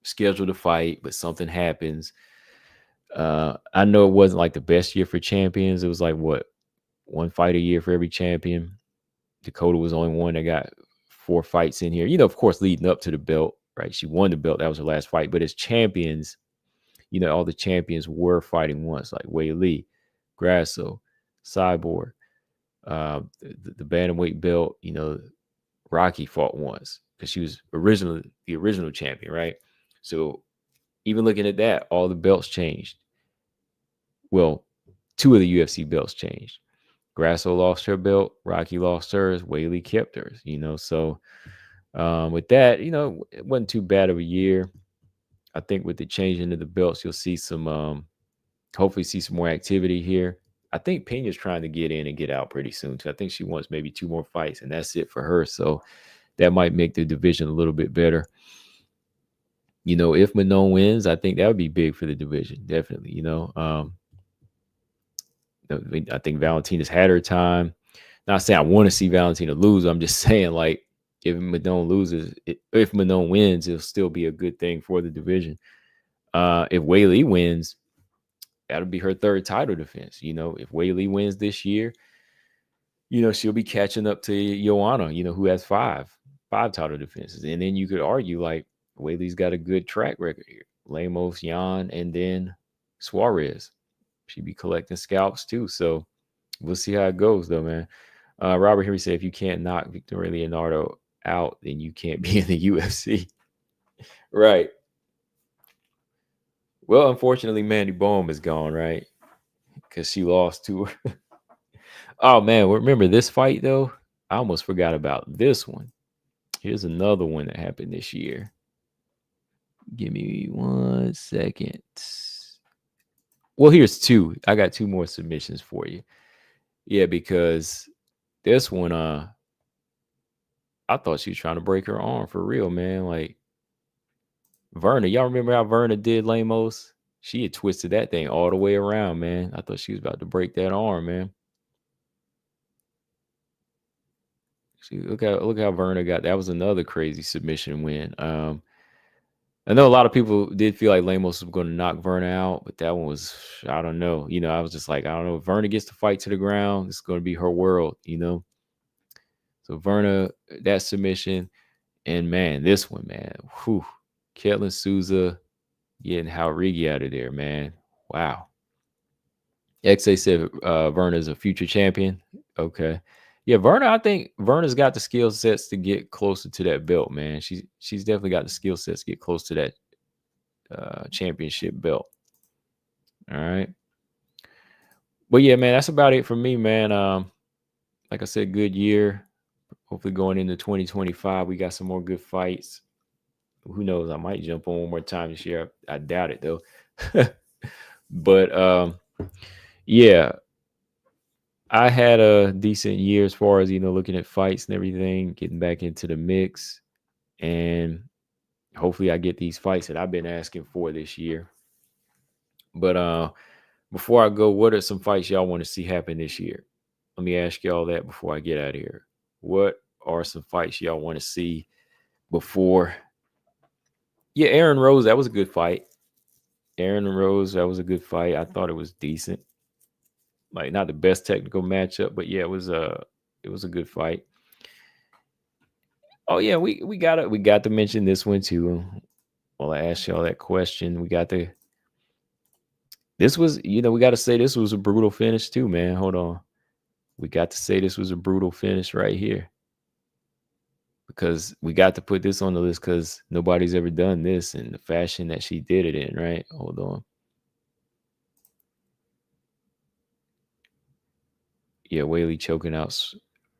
Speaker 1: scheduled to fight, but something happens. I know it wasn't like the best year for champions. It was like one fight a year for every champion. Dakota was the only one that got 4 fights in here. You know, of course, leading up to the belt. right? She won the belt. That was her last fight. But as champions, all the champions were fighting once, like Weili, Grasso, Cyborg, the bantamweight belt. Rocky fought once because she was originally the original champion, right? So even looking at that, all the belts changed. Well, 2 of the UFC belts changed. Grasso lost her belt, Rocky lost hers, Weili kept hers. So with that, it wasn't too bad of a year. I think with the changing of the belts, you'll see some, hopefully see some more activity here. I think Pena's trying to get in and get out pretty soon too. I think she wants maybe 2 more fights, and that's it for her. So that might make the division a little bit better. If Manon wins, I think that would be big for the division. Definitely. I think Valentina's had her time. Not saying I want to see Valentina lose. I'm just saying, like, if Manon wins, it'll still be a good thing for the division. If Weili wins, that'll be her 3rd title defense. If Weili wins this year, she'll be catching up to Joanna, who has five title defenses. And then you could argue, like, Weili's got a good track record here. Lemos, Jan, and then Suarez. She'd be collecting scalps too. So we'll see how it goes, though, man. Robert Henry said, if you can't knock Victoria Leonardo out, then you can't be in the UFC. Right. Well, unfortunately, Mandy Bohm is gone, right? Because she lost to her. Oh, man. Remember this fight, though? I almost forgot about this one. Here's another one that happened this year. Give me 1 second. Well, here's 2. I got 2 more submissions for you. Yeah, because this one, I thought she was trying to break her arm for real, man. Like, Verna, y'all remember how Verna did Lemos? She had twisted that thing all the way around, man. I thought she was about to break that arm, man. Look how Verna got. That was another crazy submission win. I know a lot of people did feel like Lemos was going to knock Verna out, but that one was, I don't know. I was just like, I don't know. If Verna gets to fight to the ground, it's going to be her world, So Verna, that submission, and man, this one, man, whew, Ketlin Souza getting Haurigi out of there, man. Wow. XA said Verna's a future champion. Okay. Yeah, Verna, I think Verna's got the skill sets to get closer to that belt, man. She's definitely got the skill sets to get close to that championship belt. All right. But yeah, man, that's about it for me, man. Like I said, good year. Hopefully going into 2025, we got some more good fights. Who knows? I might jump on one more time this year. I doubt it though. But yeah, I had a decent year as far as, looking at fights and everything, getting back into the mix. And hopefully I get these fights that I've been asking for this year. But before I go, what are some fights y'all want to see happen this year? Let me ask y'all that before I get out of here. What are some fights y'all want to see before? Yeah, Aaron Rose, that was a good fight. Aaron Rose, that was a good fight. I thought it was decent. Like, not the best technical matchup, but yeah, it was a good fight. Oh yeah, we got to mention this one too. Well, I asked y'all that question. We got to. This was, we got to say this was a brutal finish too, man. Hold on, we got to say this was a brutal finish right here, because we got to put this on the list because nobody's ever done this in the fashion that she did it in. Right? Hold on. Yeah, Weili choking out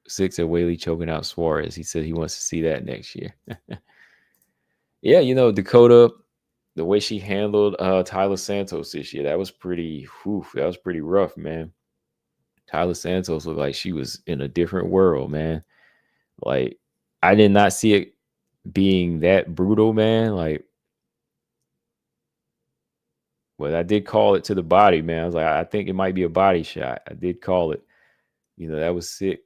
Speaker 1: 6 at Weili choking out Suarez. He said he wants to see that next year. Yeah, Dakota, the way she handled Tyler Santos this year, that was pretty rough, man. Tyler Santos looked like she was in a different world, man. Like, I did not see it being that brutal, man. Like, well, I did call it to the body, man. I was like, I think it might be a body shot. I did call it. That was sick.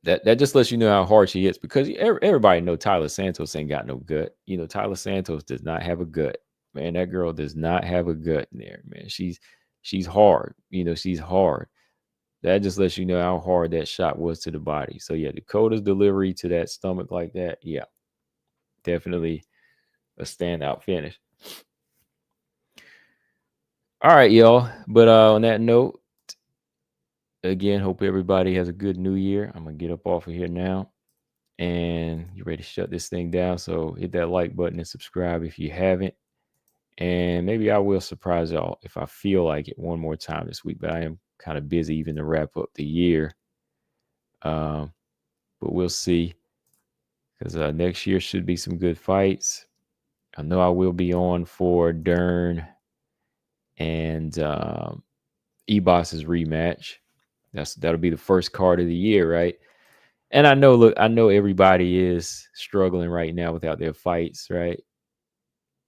Speaker 1: That just lets you know how hard she hits, because everybody know Tyler Santos ain't got no gut. Tyler Santos does not have a gut, man. That girl does not have a gut in there, man. She's hard. She's hard. That just lets you know how hard that shot was to the body. So yeah, Dakota's delivery to that stomach like that, yeah, definitely a standout finish. All right, y'all. But on that note, again, hope everybody has a good new year. I'm gonna get up off of here now and you ready to shut this thing down. So hit that like button and subscribe if you haven't. And maybe I will surprise y'all if I feel like it one more time this week. But I am kind of busy even to wrap up the year. But we'll see. Because next year should be some good fights. I know I will be on for Dern and Ebos's rematch. That'll be the first card of the year, right? And I know everybody is struggling right now without their fights, right?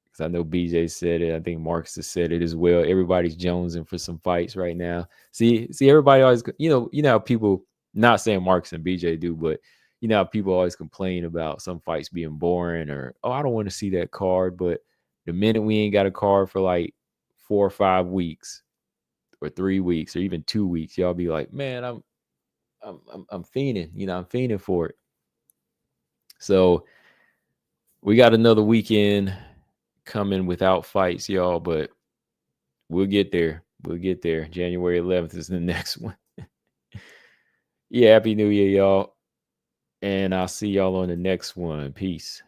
Speaker 1: Because I know BJ said it. I think Marcus has said it as well. Everybody's jonesing for some fights right now. See, everybody always, you know how people, not saying Marcus and BJ do, but you know how people always complain about some fights being boring or, oh, I don't want to see that card. But the minute we ain't got a card for like 4 or 5 weeks or 3 weeks or even 2 weeks, y'all be like, man, I'm fiending, I'm fiending for it. So we got another weekend coming without fights, y'all, but we'll get there. January 11th is the next one. Yeah, Happy New Year, y'all. And I'll see y'all on the next one. Peace.